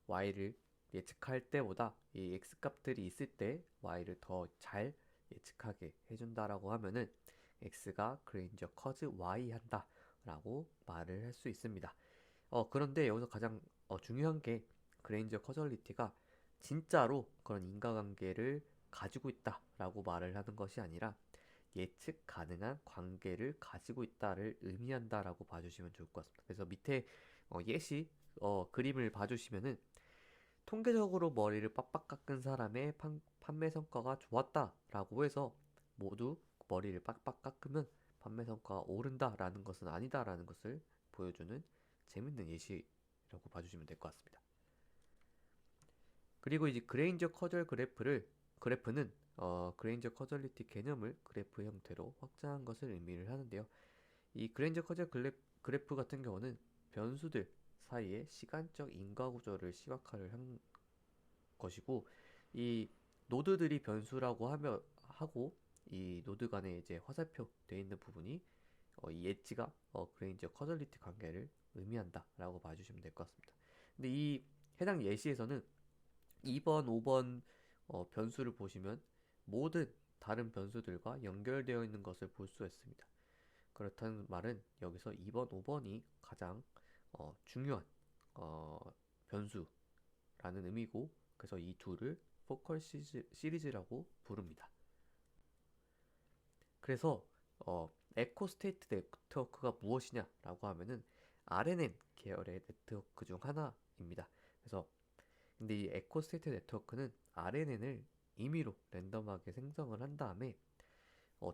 y를 예측할 때보다 이 x 값들이 있을 때 y를 더 잘 예측하게 해준다라고 하면은 x가 그레인저 커즈 y 한다라고 말을 할 수 있습니다. 그런데 여기서 가장 중요한 게 그레인저 커저리티가 진짜로 그런 인과관계를 가지고 있다라고 말을 하는 것이 아니라 예측 가능한 관계를 가지고 있다를 의미한다라고 봐주시면 좋을 것 같습니다. 그래서 밑에 예시 그림을 봐주시면은 통계적으로 머리를 빡빡 깎은 사람의 판매 성과가 좋았다라고 해서 모두 머리를 빡빡 깎으면 판매 성과가 오른다라는 것은 아니다라는 것을 보여주는 재밌는 예시라고 봐주시면 될 것 같습니다. 그리고 이제 그레인저 커절 그래프는 그레인저 커절리티 개념을 그래프 형태로 확장한 것을 의미를 하는데요. 이 그레인저 커절 그래프 같은 경우는 변수들 사이의 시간적 인과 구조를 시각화를 한 것이고, 이 노드들이 변수라고 하고 이 노드 간에 이제 화살표 되어 있는 부분이 이 엣지가 그레인저 커절리티 관계를 의미한다라고 봐주시면 될 것 같습니다. 근데 이 해당 예시에서는 2번, 5번 변수를 보시면 모든 다른 변수들과 연결되어 있는 것을 볼 수 있습니다. 그렇다는 말은 여기서 2번, 5번이 가장 중요한 어, 변수라는 의미고, 그래서 이 둘을 포컬 시리즈라고 부릅니다. 그래서 에코 스테이트 네트워크가 무엇이냐라고 하면은 RNN 계열의 네트워크 중 하나입니다. 그래서 근데 이 에코 스테이트 네트워크는 RNN을 임의로 랜덤하게 생성을 한 다음에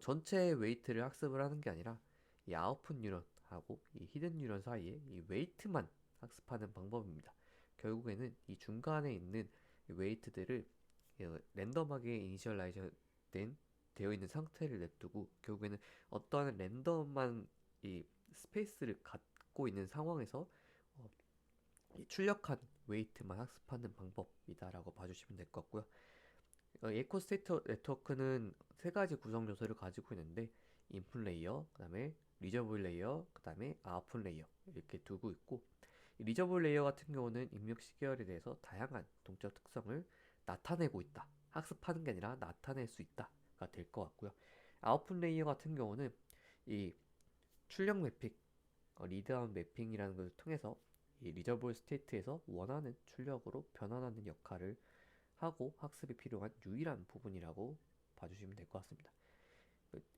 전체 웨이트를 학습을 하는 게 아니라 이 아웃풋 뉴런하고 이 히든 뉴런 사이에 이 웨이트만 학습하는 방법입니다. 결국에는 이 중간에 있는 이 웨이트들을 랜덤하게 이니셜라이저 된 되어 있는 상태를 냅두고, 결국에는 어떠한 랜덤한 이 스페이스를 갖고 있는 상황에서 어, 이 출력한 웨이트만 학습하는 방법이다라고 봐주시면 될 것 같고요. 에코 스테이트 네트워크는 세 가지 구성 요소를 가지고 있는데, 인풋 레이어, 그다음에 리저블 레이어, 그다음에 아웃풋 레이어, 이렇게 두고 있고, 이 리저블 레이어 같은 경우는 입력 시계열에 대해서 다양한 동적 특성을 나타내고 있다. 학습하는 게 아니라 나타낼 수 있다가 될 것 같고요. 아웃풋 레이어 같은 경우는 이 출력 매핑, 리드아웃 매핑이라는 것을 통해서 이 리저블 스테이트에서 원하는 출력으로 변환하는 역할을 하고 학습이 필요한 유일한 부분이라고 봐주시면 될 것 같습니다.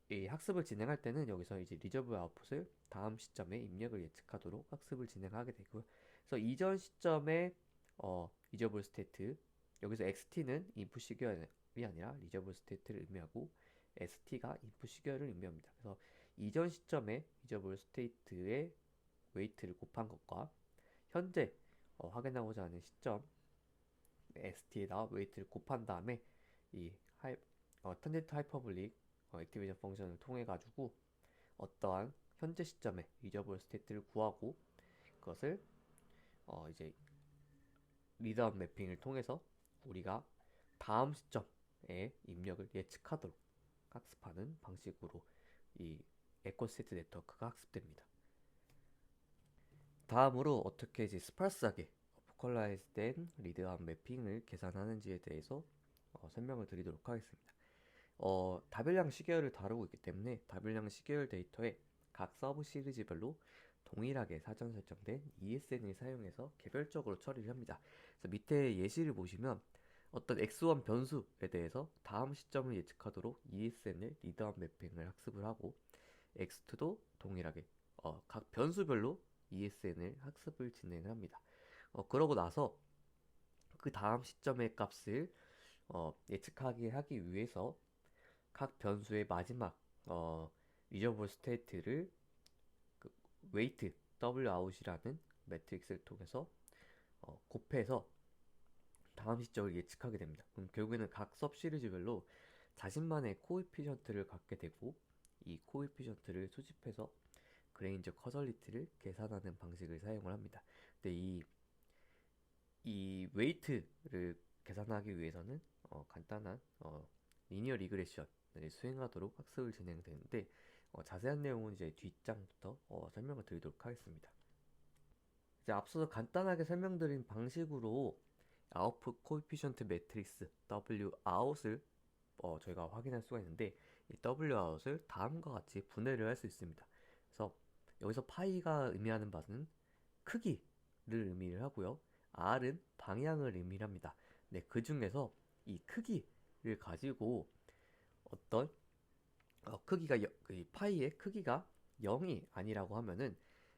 이 학습을 진행할 때는 여기서 이제 리저브 아웃풋을 다음 시점에 입력을 예측하도록 학습을 진행하게 되고요. 그래서 이전 시점에 리저블 스테이트, 여기서 XT는 인풋 시계열이 아니라 리저블 스테이트를 의미하고 ST가 인풋 시계열을 의미합니다. 그래서 이전 시점에 리저블 스테이트의 웨이트를 곱한 것과 현재 확인하고자 하는 시점 ST에다 웨이트를 곱한 다음에 이 탄젠트 하이퍼블릭 액티베이션 펑션을 통해 가지고 어떠한 현재 시점에 리저블 스테이트를 구하고, 그것을 이제 리드아웃 매핑을 통해서 우리가 다음 시점에 입력을 예측하도록 학습하는 방식으로 이 에코 스테이트 네트워크가 학습됩니다. 다음으로 어떻게 이제 스파스하게 포컬라이즈된 리드아웃 매핑을 계산하는지에 대해서 설명을 드리도록 하겠습니다. 다별량 시계열을 다루고 있기 때문에 다별량 시계열 데이터에 각 서브 시리즈별로 동일하게 사전 설정된 ESN을 사용해서 개별적으로 처리를 합니다. 그래서 밑에 예시를 보시면 어떤 x1 변수에 대해서 다음 시점을 예측하도록 ESN을 리드아웃 매핑을 학습을 하고, x2도 동일하게 각 변수별로 ESN을 학습을 진행을 합니다. 그러고 나서 그 다음 시점의 값을 예측하게 하기 위해서 각 변수의 마지막 리저블 스테이트를 그 웨이트 W out이라는 매트릭스를 통해서 곱해서 다음 시점을 예측하게 됩니다. 그럼 결국에는 각 섭 시리즈별로 자신만의 코에피션트를 갖게 되고, 이 코에피션트를 수집해서 그레인저 커널리티를 계산하는 방식을 사용을 합니다. 근데 이 웨이트를 계산하기 위해서는 간단한 리니어 리그레션을 수행하도록 학습을 진행되는데, 자세한 내용은 이제 뒷장부터 설명을 드리도록 하겠습니다. 이제 앞서서 간단하게 설명드린 방식으로 아웃풋 코에피션트 매트릭스 W out을 저희가 확인할 수가 있는데, 이 W out을 다음과 같이 분해를 할 수 있습니다. 그래서 여기서 파이가 의미하는 바는 크기를 의미를 하고요. R은 방향을 의미합니다. 네, 그 중에서 이 크기를 가지고 어떤 크기가 그 파이의 크기가 0이 아니라고 하면은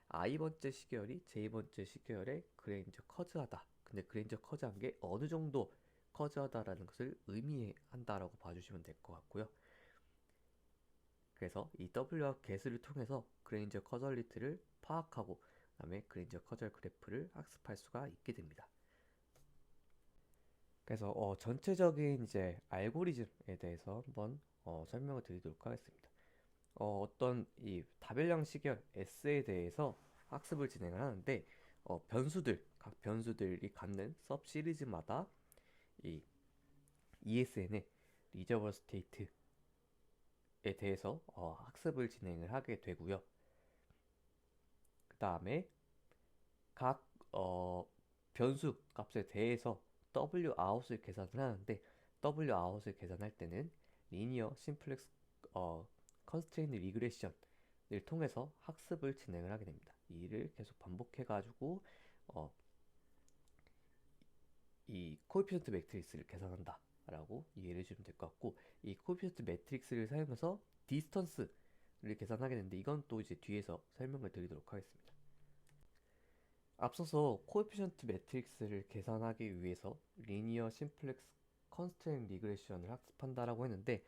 i번째 시계열이 j번째 시계열에 그레인저 커즈하다. 근데 그레인저 커즈한 게 어느 정도 커즈하다라는 것을 의미한다라고 봐주시면 될 것 같고요. 그래서 이 W와 개수를 통해서 그레인저 커널리티를 파악하고 그다음에 그레인저 커널 그래프를 학습할 수가 있게 됩니다. 그래서 전체적인 이제 알고리즘에 대해서 한번 설명을 드리도록 하겠습니다. 어떤 이 다별량 시계열 S에 대해서 학습을 진행을 하는데, 각 변수들이 갖는 섭 시리즈마다 이 ESN의 리저버 스테이트에 대해서 학습을 진행을 하게 되고요. 그 다음에 각 변수 값에 대해서 W out을 계산을 하는데, W out을 계산할 때는 리니어 심플렉스 컨스트레인트 리그레션을 통해서 학습을 진행을 하게 됩니다. 이 일을 계속 반복해 가지고 어, 이 코에피션트 매트릭스를 계산한다 라고 이해를 해주면 될 것 같고, 이 코에피션트 매트릭스를 사용해서 디스턴스를 계산하게 되는데, 이건 또 이제 뒤에서 설명을 드리도록 하겠습니다. 앞서서 코에피션트 매트릭스를 계산하기 위해서 리니어 심플렉스 컨스트레인 리그레션을 학습한다라고 했는데,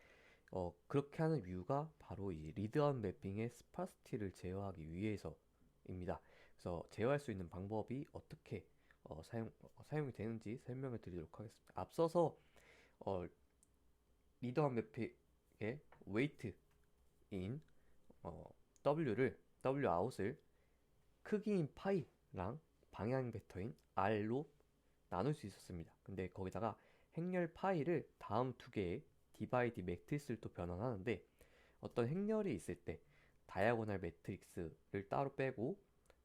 그렇게 하는 이유가 바로 이 리드한 매핑의 스파시티를 제어하기 위해서입니다. 그래서 제어할 수 있는 방법이 어떻게 사용이 되는지 설명을 드리도록 하겠습니다. 앞서서 어, 리드한 매핑의 웨이트인 W를 W 아웃을 크기인 파이랑 방향 벡터인 R로 나눌 수 있었습니다. 근데 거기다가 행렬 파이를 다음 두 개의 디바이드 매트리스를 또 변환하는데, 어떤 행렬이 있을 때 다이아고널 매트릭스를 따로 빼고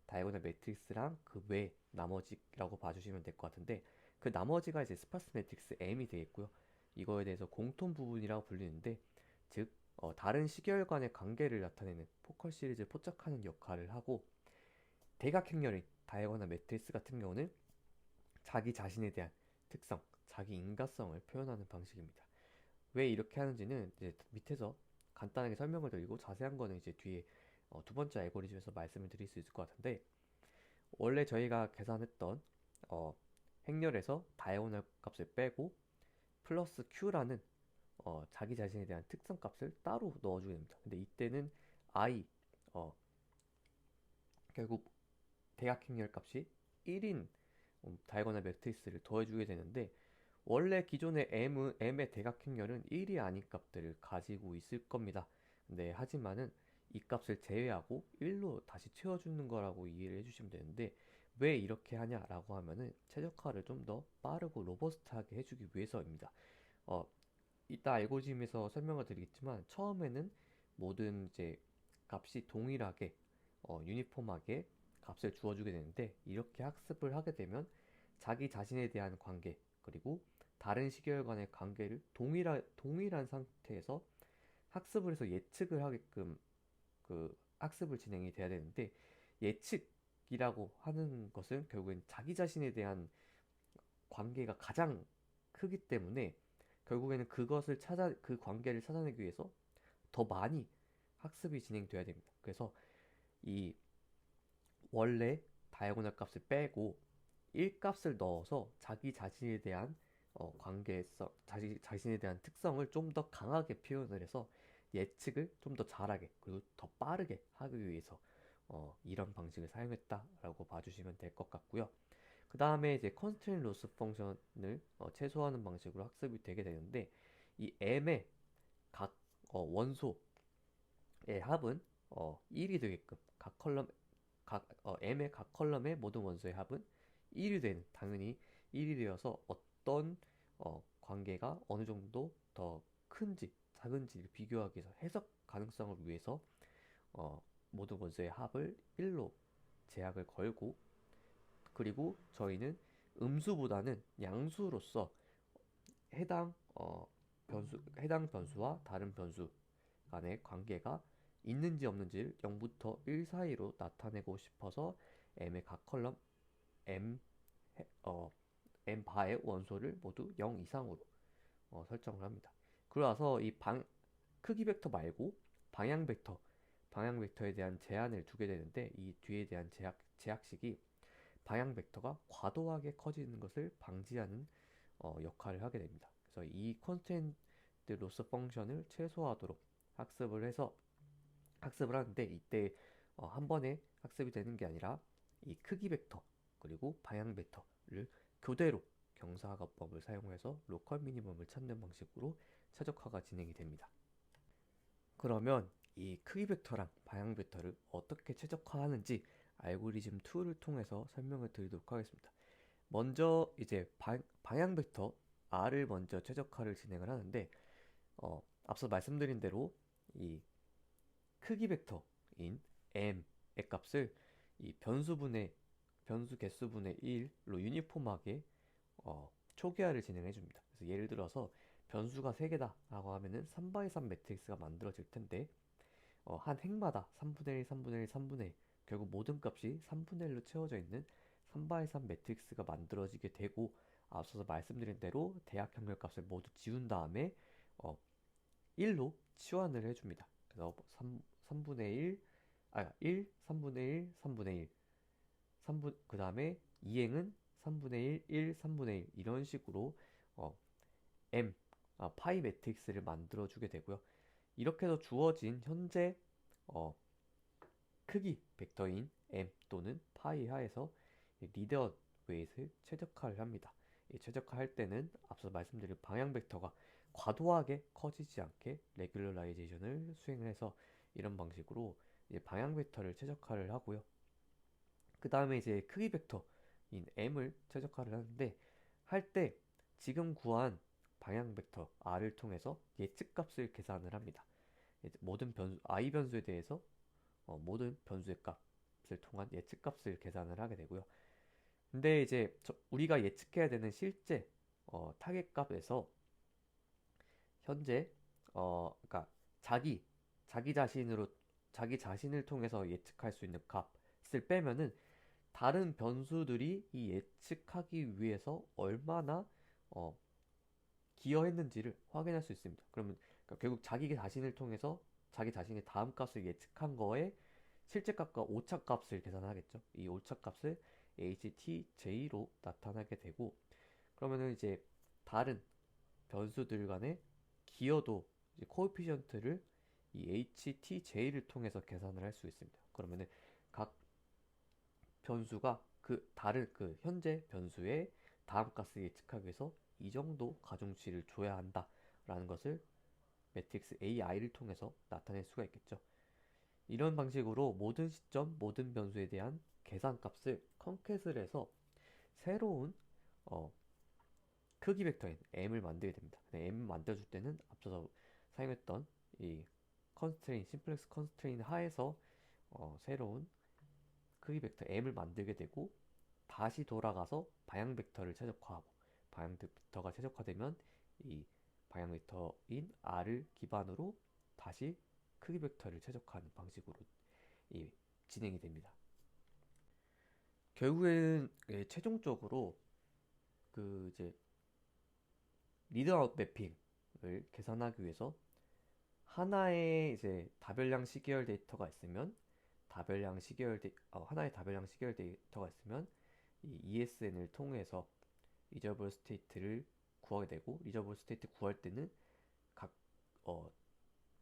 다이아고널 매트릭스랑 그 외 나머지라고 봐주시면 될 것 같은데, 그 나머지가 이제 스파스 매트릭스 M이 되겠고요. 이거에 대해서 공통 부분이라고 불리는데, 즉 다른 시계열 간의 관계를 나타내는 포컬 시리즈를 포착하는 역할을 하고, 대각 행렬인 다이아고널 매트리스 같은 경우는 자기 자신에 대한 특성, 자기 인과성을 표현하는 방식입니다. 왜 이렇게 하는지는 이제 밑에서 간단하게 설명을 드리고, 자세한 거는 이제 뒤에 두 번째 알고리즘에서 말씀을 드릴 수 있을 것 같은데, 원래 저희가 계산했던 어, 행렬에서 다이아고널 값을 빼고 플러스 q라는 자기 자신에 대한 특성 값을 따로 넣어주게 됩니다. 근데 이때는 i 어, 결국 대각 행렬 값이 1인 다이아고널 매트리스를 더해주게 되는데, 원래 기존의 m의 대각 행렬은 1이 아닌 값들을 가지고 있을 겁니다. 근데 하지만은 이 값을 제외하고 1로 다시 채워주는 거라고 이해를 해주시면 되는데, 왜 이렇게 하냐라고 하면은 최적화를 좀 더 빠르고 로버스트하게 해주기 위해서입니다. 어, 이따 알고리즘에서 설명을 드리겠지만, 처음에는 모든 이제 값이 동일하게 유니폼하게 값을 주어주게 되는데, 이렇게 학습을 하게 되면 자기 자신에 대한 관계, 그리고 다른 시계열 간의 관계를 동일한 상태에서 학습을 해서 예측을 하게끔 그 학습을 진행이 돼야 되는데, 예측이라고 하는 것은 결국엔 자기 자신에 대한 관계가 가장 크기 때문에, 결국에는 그 관계를 찾아내기 위해서 더 많이 학습이 진행돼야 됩니다. 그래서 이 원래 다이아고널 값을 빼고 1 값을 넣어서 자기 자신에 대한 관계성, 자기 자신에 대한 특성을 좀 더 강하게 표현을 해서 예측을 좀 더 잘하게, 그리고 더 빠르게 하기 위해서 이런 방식을 사용했다라고 봐주시면 될 것 같고요. 그 다음에 이제 constraint loss 펑션을 최소화하는 방식으로 학습이 되게 되는데, 이 m의 각 원소의 합은 1이 되게끔 m의 각 컬럼의 모든 원소의 합은 1이 되는, 당연히 1이 되어서 어떤 관계가 어느 정도 더 큰지 작은지를 비교하기 위해서, 해석 가능성을 위해서 모든 원소의 합을 1로 제약을 걸고, 그리고 저희는 음수보다는 양수로서 해당 변수와 다른 변수 간의 관계가 있는지 없는지를 0부터 1 사이로 나타내고 싶어서 m의 각 컬럼 m 어, m 바의 원소를 모두 0 이상으로 설정을 합니다. 그러서 이 크기 벡터 말고 방향 벡터, 방향 벡터에 대한 제한을 두게 되는데, 이 뒤에 대한 제약식이 방향 벡터가 과도하게 커지는 것을 방지하는 역할을 하게 됩니다. 그래서 이 컨스트레인트 로스 펑션을 최소화하도록 학습을 하는데, 이때 한 번에 학습이 되는 게 아니라 이 크기 벡터 그리고 방향 벡터를 교대로 경사화법을 사용해서 로컬 미니멈을 찾는 방식으로 최적화가 진행이 됩니다. 그러면 이 크기 벡터랑 방향 벡터를 어떻게 최적화하는지 알고리즘 2를 통해서 설명을 드리도록 하겠습니다. 먼저 이제 방향 벡터 R을 먼저 최적화를 진행을 하는데, 앞서 말씀드린 대로 이 크기 벡터인 m의 값을 이 변수 개수분의 1로 유니폼하게 초기화를 진행해 줍니다. 그래서 예를 들어서 변수가 3개다 라고 하면은 3x3 매트릭스가 만들어질 텐데, 한 행마다 3분의 1, 3분의 1, 3분의 1 결국 모든 값이 3분의 1로 채워져 있는 3바이 3 매트릭스가 만들어지게 되고 앞서서 말씀드린 대로 대학 합렬 값을 모두 지운 다음에 어, 1로 치환을 해줍니다. 그래서 3분의 1, 1, 3분의 1, 3분의 1, 그 다음에 이행은 3분의 1, 1, 3분의 1 이런 식으로 어, m, 파이 매트릭스를 만들어주게 되고요. 이렇게 해서 주어진 현재 어, 크기 벡터인 m 또는 파이 하에서 리더 웨이트를 최적화를 합니다. 이 최적화할 때는 앞서 말씀드린 방향 벡터가 과도하게 커지지 않게 레귤러라이제이션을 수행을 해서 이런 방식으로 이제 방향 벡터를 최적화를 하고요. 그 다음에 이제 크기 벡터인 m을 최적화를 하는데 할 때 지금 구한 방향 벡터 r을 통해서 예측 값을 계산을 합니다. 모든 변수 i 변수에 대해서 모든 변수의 값을 통한 예측 값을 계산을 하게 되고요. 근데 이제 우리가 예측해야 되는 실제 타겟 값에서 현재 그러니까 자기 자신으로 자기 자신을 통해서 예측할 수 있는 값을 빼면은 다른 변수들이 이 예측하기 위해서 얼마나 어, 기여했는지를 확인할 수 있습니다. 그러면 그러니까 결국 자기 자신을 통해서 자기 자신의 다음 값을 예측한 거에 실제 값과 오차 값을 계산하겠죠. 이 오차 값을 HTJ로 나타나게 되고 그러면은 이제 다른 변수들 간의 기여도 코에피션트를 이 HTJ를 통해서 계산을 할 수 있습니다. 그러면은 각 변수가 그 다른 그 현재 변수의 다음 값을 예측하기 위해서 이 정도 가중치를 줘야 한다라는 것을 매트릭스 AI를 통해서 나타낼 수가 있겠죠. 이런 방식으로 모든 시점, 모든 변수에 대한 계산값을 컨캣을 해서 새로운 어, 크기 벡터인 m을 만들게 됩니다. m 만들어줄 때는 앞서서 사용했던 이 컨스트레인, 심플렉스 컨스트레인 하에서 새로운 크기 벡터 m을 만들게 되고 다시 돌아가서 방향 벡터를 최적화하고 방향 벡터가 최적화되면 이 방향 벡터인 r을 기반으로 다시 크기 벡터를 최적화하는 방식으로 이 진행이 됩니다. 결국에는 최종적으로 그 이제 리드아웃 매핑을 계산하기 위해서 하나의 이제 다별량 시계열 데이터가 있으면 하나의 다별량 시계열 데이터가 있으면 이 ESN을 통해서 리저블 스테이트를 구하게 되고 리저블 스테이트 구할 때는 각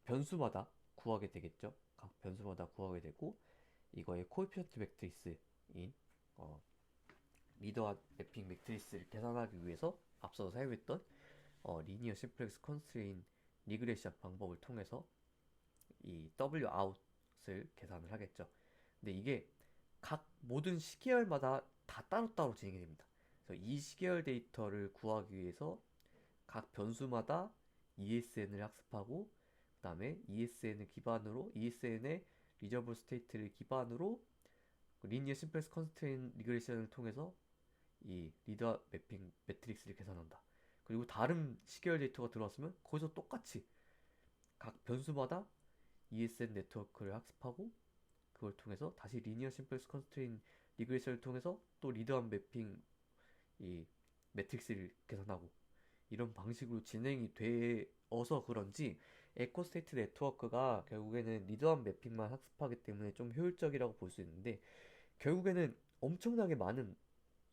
변수마다 구하게 되겠죠. 각 변수마다 구하게 되고 이거의 코에피션트 매트리스인 어, 리더 매핑 매트리스를 계산하기 위해서 앞서 사용했던 리니어 심플렉스 컨스트레인 리그레션 방법을 통해서 이 W out을 계산을 하겠죠. 근데 이게 각 모든 시계열마다 다 따로따로 진행이 됩니다. 그래서 이 시계열 데이터를 구하기 위해서 각 변수마다 ESN을 학습하고 그다음에 ESN의 리저블 스테이트를 기반으로 리니어 심플렉스 컨스트레인 리그레션을 통해서 이 리더 매핑 매트릭스를 계산한다. 그리고 다른 시계열 데이터가 들어왔으면 거기서 똑같이 각 변수마다 ESN 네트워크를 학습하고 그걸 통해서 다시 리니어 심플렉스 컨스트레인 리그레션을 통해서 또 리더한 매핑 이 매트릭스를 계산하고 이런 방식으로 진행이 되어서 그런지 에코스테이트 네트워크가 결국에는 리더한 매핑만 학습하기 때문에 좀 효율적이라고 볼 수 있는데 결국에는 엄청나게 많은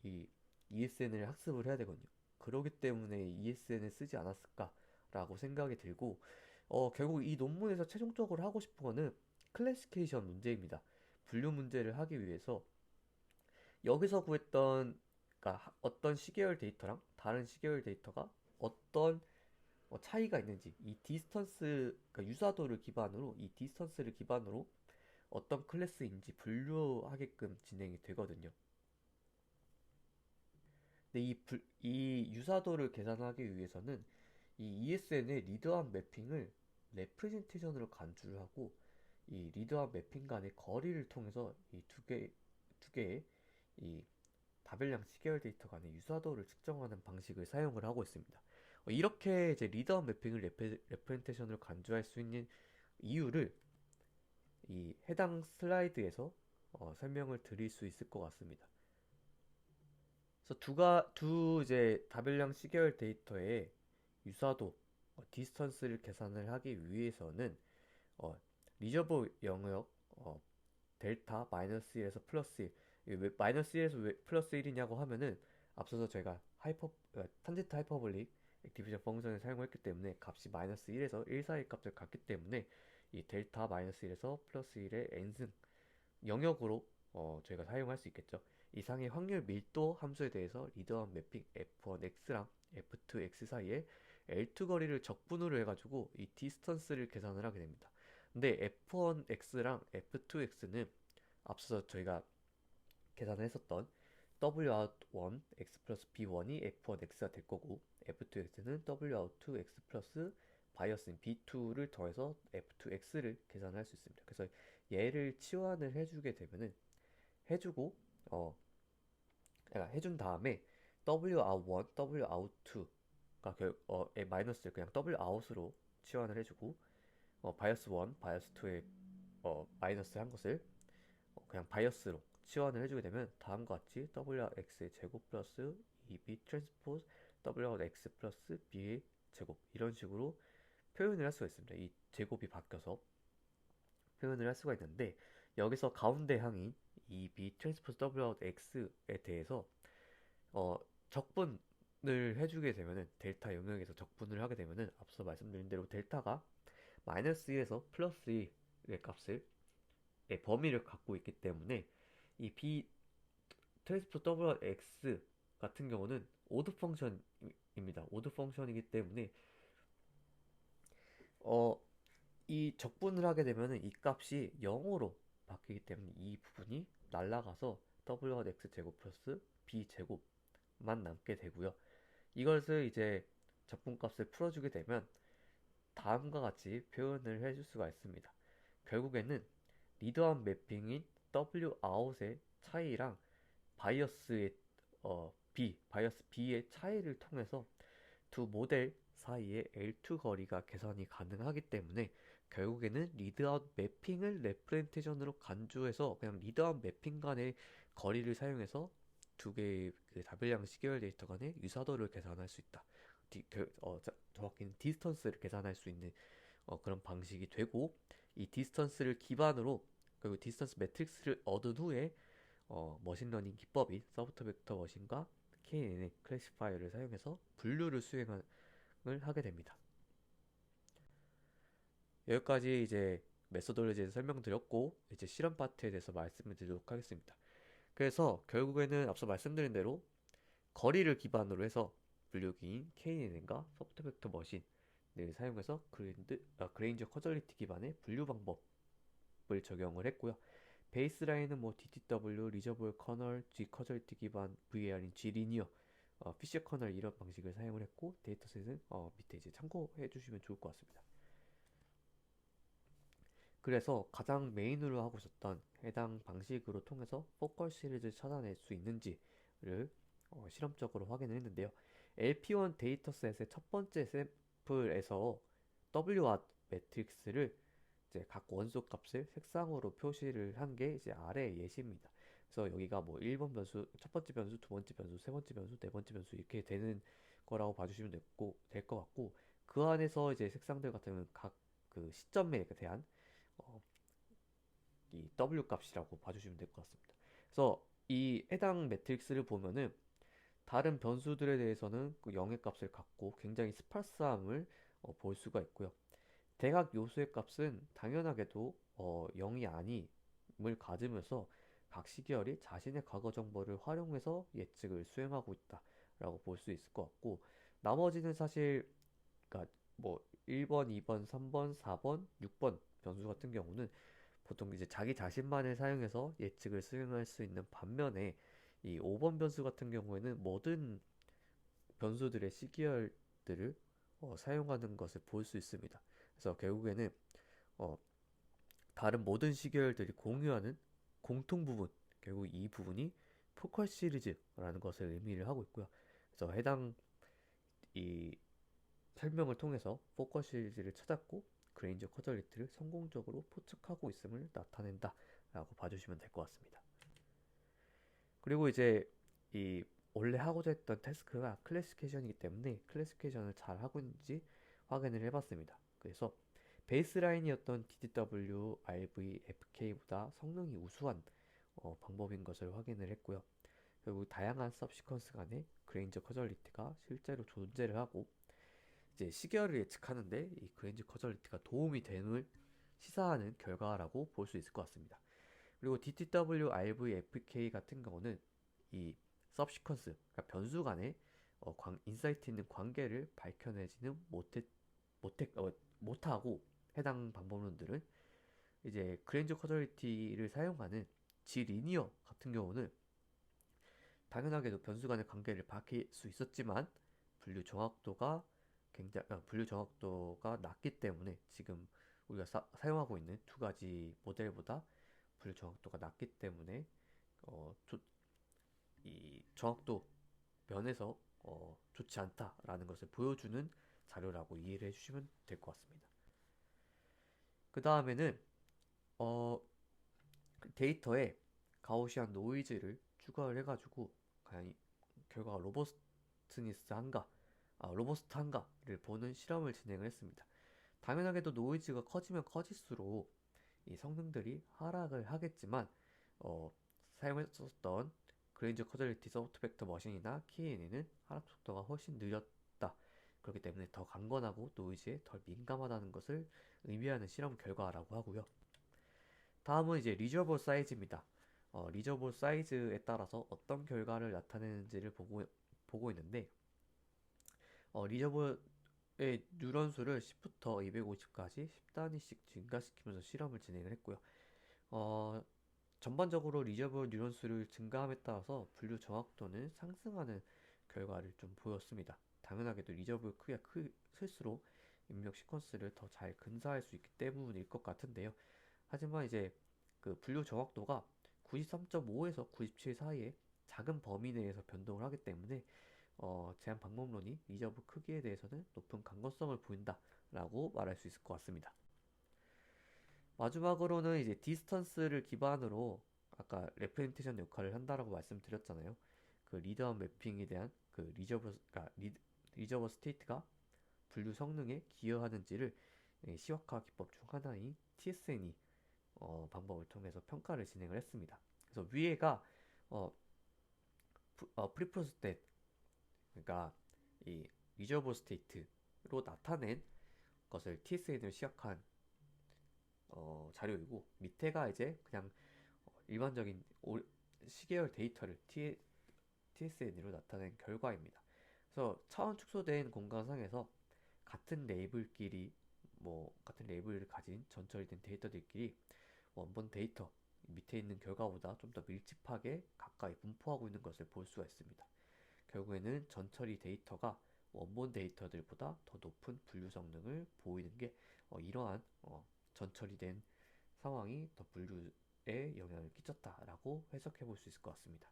이 ESN을 학습을 해야 되거든요. 그러기 때문에 ESN을 쓰지 않았을까라고 생각이 들고 결국 이 논문에서 최종적으로 하고 싶은 거는 클래시케이션 문제입니다. 분류 문제를 하기 위해서 여기서 구했던 그러니까 어떤 시계열 데이터랑 다른 시계열 데이터가 어떤 차이가 있는지 이 디스턴스 그러니까 유사도를 기반으로 이 디스턴스를 기반으로 어떤 클래스인지 분류하게끔 진행이 되거든요. 근데 이 유사도를 계산하기 위해서는 이 ESN의 리드암 매핑을 레프레젠테이션으로 간주를 하고 이 리드암 매핑 간의 거리를 통해서 이 두 개의 이 다별량 시계열 데이터 간의 유사도를 측정하는 방식을 사용을 하고 있습니다. 이렇게 이제 리드암 매핑을 레프레젠테이션으로 간주할 수 있는 이유를 이 해당 슬라이드에서 설명을 드릴 수 있을 것 같습니다. 그래서 두 이제 다별량 시계열 데이터의 유사도, 디스턴스를 계산을 하기 위해서는 어, 리저브 영역 델타 마이너스 1에서 플러스 1. 왜 마이너스 1에서 왜 플러스 1이냐고 하면은 앞서서 저희가 탄젠트 하이퍼볼릭 액티비전 펑션을 사용했기 때문에 값이 마이너스 1에서 1 사이 값을 갖기 때문에 이 델타 마이너스 1에서 플러스 1의 n승 영역으로 저희가 사용할 수 있겠죠. 이상의 확률 밀도 함수에 대해서 리드한 매핑 f1x랑 f2x 사이에 L2 거리를 적분으로 해가지고 이 디스턴스를 계산을 하게 됩니다. 근데 f1x랑 f2x는 앞서서 저희가 계산을 했었던 wout1 x 플러스 b1이 f1x가 될 거고 f2x는 wout2 x 플러스 바이어스인 b2를 더해서 f2x를 계산할 수 있습니다. 그래서 얘를 치환을 해주게 되면은 해주고 그러니까 해준 다음에 wout1, wout2가 마이너스를 그냥 wout으로 치환을 해주고 바이어스 1, 바이어스 2의 마이너스 한 것을 그냥 바이어스로 치환을 해주게 되면 다음과 같이 wx의 제곱 플러스 2b 트랜스포즈 wx 플러스 b의 제곱 이런 식으로 표현을 할 수가 있습니다. 이 제곱이 바뀌어서 표현을 할 수가 있는데 여기서 가운데 항인 이 b 트랜스포즈 wx에 대해서 적분을 해주게 되면은 델타 영역에서 적분을 하게 되면은 앞서 말씀드린 대로 델타가 마이너스 1에서 플러스 1의 값을 범위를 갖고 있기 때문에 이 b 트랜스포즈 wx 같은 경우는 오드 펑션입니다. 오드 펑션이기 때문에 어, 이 적분을 하게 되면은 이 값이 0으로 바뀌기 때문에 이 부분이 날라가서 wx 제곱 플러스 b 제곱만 남게 되고요. 이것을 이제 적분값을 풀어주게 되면 다음과 같이 표현을 해줄 수가 있습니다. 결국에는 리드한 매핑인 w 아웃의 차이랑 바이어스의 바이어스 b의 차이를 통해서 두 모델 사이의 L2 거리가 계산이 가능하기 때문에 결국에는 리드아웃 매핑을 레프레젠테이션으로 간주해서 그냥 리드아웃 매핑 간의 거리를 사용해서 두 개의 그 다별량 시계열 데이터 간의 유사도를 계산할 수 있다. 정확히는 디스턴스를 계산할 수 있는 그런 방식이 되고 이 디스턴스를 기반으로 그리고 디스턴스 매트릭스를 얻은 후에 머신러닝 기법인 서브터 벡터 머신과 KNN 클래시파이어를 사용해서 분류를 수행을 하게 됩니다. 여기까지 이제 메소돌로지에 설명드렸고 이제 실험 파트에 대해서 말씀을 드리도록 하겠습니다. 그래서 결국에는 앞서 말씀드린 대로 거리를 기반으로 해서 분류기인 KNN과 서브터 벡터 머신을 사용해서 그레인저 커절리티 기반의 분류 방법을 적용을 했고요. 베이스라인은 뭐 DTW, 리저블 커널, G 커절리티 기반 VAR인 G 리니어, 피셔 커널 이런 방식을 사용을 했고 데이터셋은 밑에 이제 참고해 주시면 좋을 것 같습니다. 그래서 가장 메인으로 하고 있었던 해당 방식으로 통해서 포컬 시리즈를 찾아낼 수 있는지를 실험적으로 확인을 했는데요. LP1 데이터셋의 첫 번째 샘플에서 WR 매트릭스를 이제 각 원소 값을 색상으로 표시를 한 게 이제 아래 예시입니다. 그래서 여기가 뭐 1번 변수, 첫 번째 변수, 두 번째 변수, 세 번째 변수, 네 번째 변수 이렇게 되는 거라고 봐주시면 될 것 같고 그 안에서 이제 색상들 같은 경우는 각 그 시점에 대한 이 W 값이라고 봐주시면 될 것 같습니다. 그래서 이 해당 매트릭스를 보면은 다른 변수들에 대해서는 그 0의 값을 갖고 굉장히 스파스함을 볼 수가 있고요. 대각 요소의 값은 당연하게도 0이 아님을 가지면서 각 시계열이 자신의 과거 정보를 활용해서 예측을 수행하고 있다라고 볼 수 있을 것 같고 나머지는 사실 그러니까 뭐 1번, 2번, 3번, 4번, 6번 변수 같은 경우는 보통 이제 자기 자신만을 사용해서 예측을 수행할 수 있는 반면에 이 5번 변수 같은 경우에는 모든 변수들의 시계열들을 사용하는 것을 볼 수 있습니다. 그래서 결국에는 어, 다른 모든 시계열들이 공유하는 공통 부분, 결국 이 부분이 포컬 시리즈라는 것을 의미를 하고 있고요. 그래서 해당 이 설명을 통해서 포컬 시리즈를 찾았고 그레인저 커절리티를 성공적으로 포착하고 있음을 나타낸다 라고 봐주시면 될 것 같습니다. 그리고 이제 이 원래 하고자 했던 태스크가 클래시피케이션이기 때문에 클래시피케이션을 잘 하고 있는지 확인을 해봤습니다. 그래서 베이스라인이었던 DDW, RV, FK보다 성능이 우수한 방법인 것을 확인을 했고요. 그리고 다양한 서브시퀀스 간의 그레인저 커절리티가 실제로 존재를 하고 이제 시계열을 예측하는데 이 그레인저 커절리티가 도움이 됨을 시사하는 결과라고 볼 수 있을 것 같습니다. 그리고 DTW, RV, FK 같은 경우는 이 서브시퀀스, 그러니까 변수 간의 인사이트 있는 관계를 밝혀내지는 못하고 해당 방법론들은 이제 그레인저 커저리티를 사용하는 G리니어 같은 경우는 당연하게도 변수 간의 관계를 밝힐 수 있었지만 분류 정확도가 낮기 때문에 지금 우리가 사용하고 있는 두 가지 모델보다 분류 정확도가 낮기 때문에 어, 이 정확도 면에서 좋지 않다라는 것을 보여주는 자료라고 이해를 해주시면 될 것 같습니다. 그 다음에는 어, 데이터에 가우시안 노이즈를 추가를 해가지고 과연 결과가 로버스트한가를 보는 실험을 진행을 했습니다. 당연하게도 노이즈가 커지면 커질수록 이 성능들이 하락을 하겠지만 사용했었던 그레인저 커저리티 소프트 벡터 머신이나 KN에는 하락 속도가 훨씬 느렸다. 그렇기 때문에 더 강건하고 노이즈에 덜 민감하다는 것을 의미하는 실험 결과라고 하고요. 다음은 이제 리저볼 사이즈입니다. 리저볼 사이즈에 따라서 어떤 결과를 나타내는지를 보고 있는데 리저볼의 뉴런 수를 10부터 250까지 10단위씩 증가시키면서 실험을 진행을 했고요. 전반적으로 리저볼 뉴런 수를 증가함에 따라서 분류 정확도는 상승하는 결과를 좀 보였습니다. 당연하게도 리저볼 크기가 클수록 입력 시퀀스를 더 잘 근사할 수 있기 때문일 것 같은데요. 하지만 이제 그 분류 정확도가 93.5에서 97 사이에 작은 범위 내에서 변동을 하기 때문에 제한 방법론이 리저브 크기에 대해서는 높은 강건성을 보인다라고 말할 수 있을 것 같습니다. 마지막으로는 이제 디스턴스를 기반으로 아까 레프레젠테이션 역할을 한다라고 말씀드렸잖아요. 그 리드한 매핑에 대한 그 리저버 스테이트가 분류 성능에 기여하는지를 시각화 기법 중 하나인 TSNE 방법을 통해서 평가를 진행을 했습니다. 그래서 위에가 프리프로스탯, 그러니까 이 리저버 스테이트로 나타낸 것을 TSN을 시각한 자료이고, 밑에가 이제 그냥 일반적인 시계열 데이터를 TSN으로 나타낸 결과입니다. 그래서 차원 축소된 공간상에서 같은 레이블끼리 같은 레이블을 가진 전처리된 데이터들끼리 원본 데이터 밑에 있는 결과보다 좀 더 밀집하게 가까이 분포하고 있는 것을 볼 수가 있습니다. 결국에는 전처리 데이터가 원본 데이터들보다 더 높은 분류 성능을 보이는 게 이러한 전처리된 상황이 더 분류에 영향을 끼쳤다라고 해석해 볼 수 있을 것 같습니다.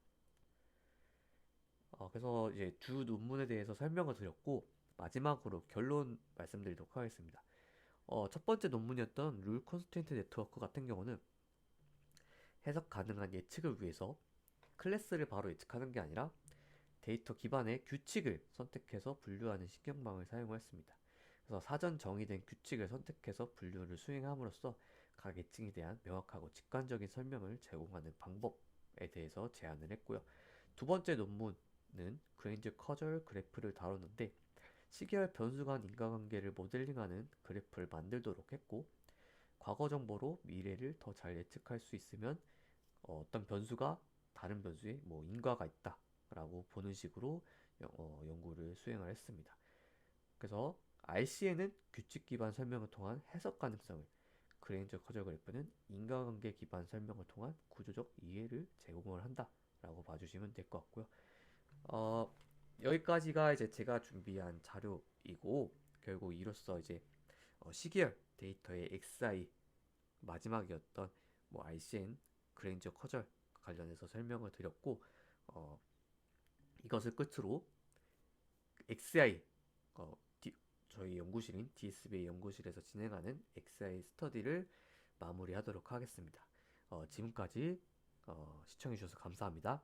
그래서 이제 주 논문에 대해서 설명을 드렸고 마지막으로 결론 말씀드리도록 하겠습니다. 첫 번째 논문이었던 룰 컨스트레인트 네트워크 같은 경우는 해석 가능한 예측을 위해서 클래스를 바로 예측하는 게 아니라 데이터 기반의 규칙을 선택해서 분류하는 신경망을 사용했습니다. 그래서 사전 정의된 규칙을 선택해서 분류를 수행함으로써 각 예측에 대한 명확하고 직관적인 설명을 제공하는 방법에 대해서 제안을 했고요. 두 번째 논문은 그레인저 커절 그래프를 다뤘는데 시계열 변수 간 인과관계를 모델링하는 그래프를 만들도록 했고 과거 정보로 미래를 더 잘 예측할 수 있으면 어떤 변수가 다른 변수에 인과가 있다 라고 보는 식으로 연구를 수행을 했습니다. 그래서 RC에는 규칙 기반 설명을 통한 해석 가능성을, 그레인저 커저 그래프는 인과관계 기반 설명을 통한 구조적 이해를 제공을 한다라고 봐주시면 될 것 같고요. 여기까지가 이제 제가 준비한 자료이고 결국 이로써 이제 시계열 데이터의 XI 마지막이었던 RCN 그레인저 커절 관련해서 설명을 드렸고 이것을 끝으로 XI 저희 연구실인 DSBA 연구실에서 진행하는 XI 스터디를 마무리하도록 하겠습니다. 지금까지 시청해주셔서 감사합니다.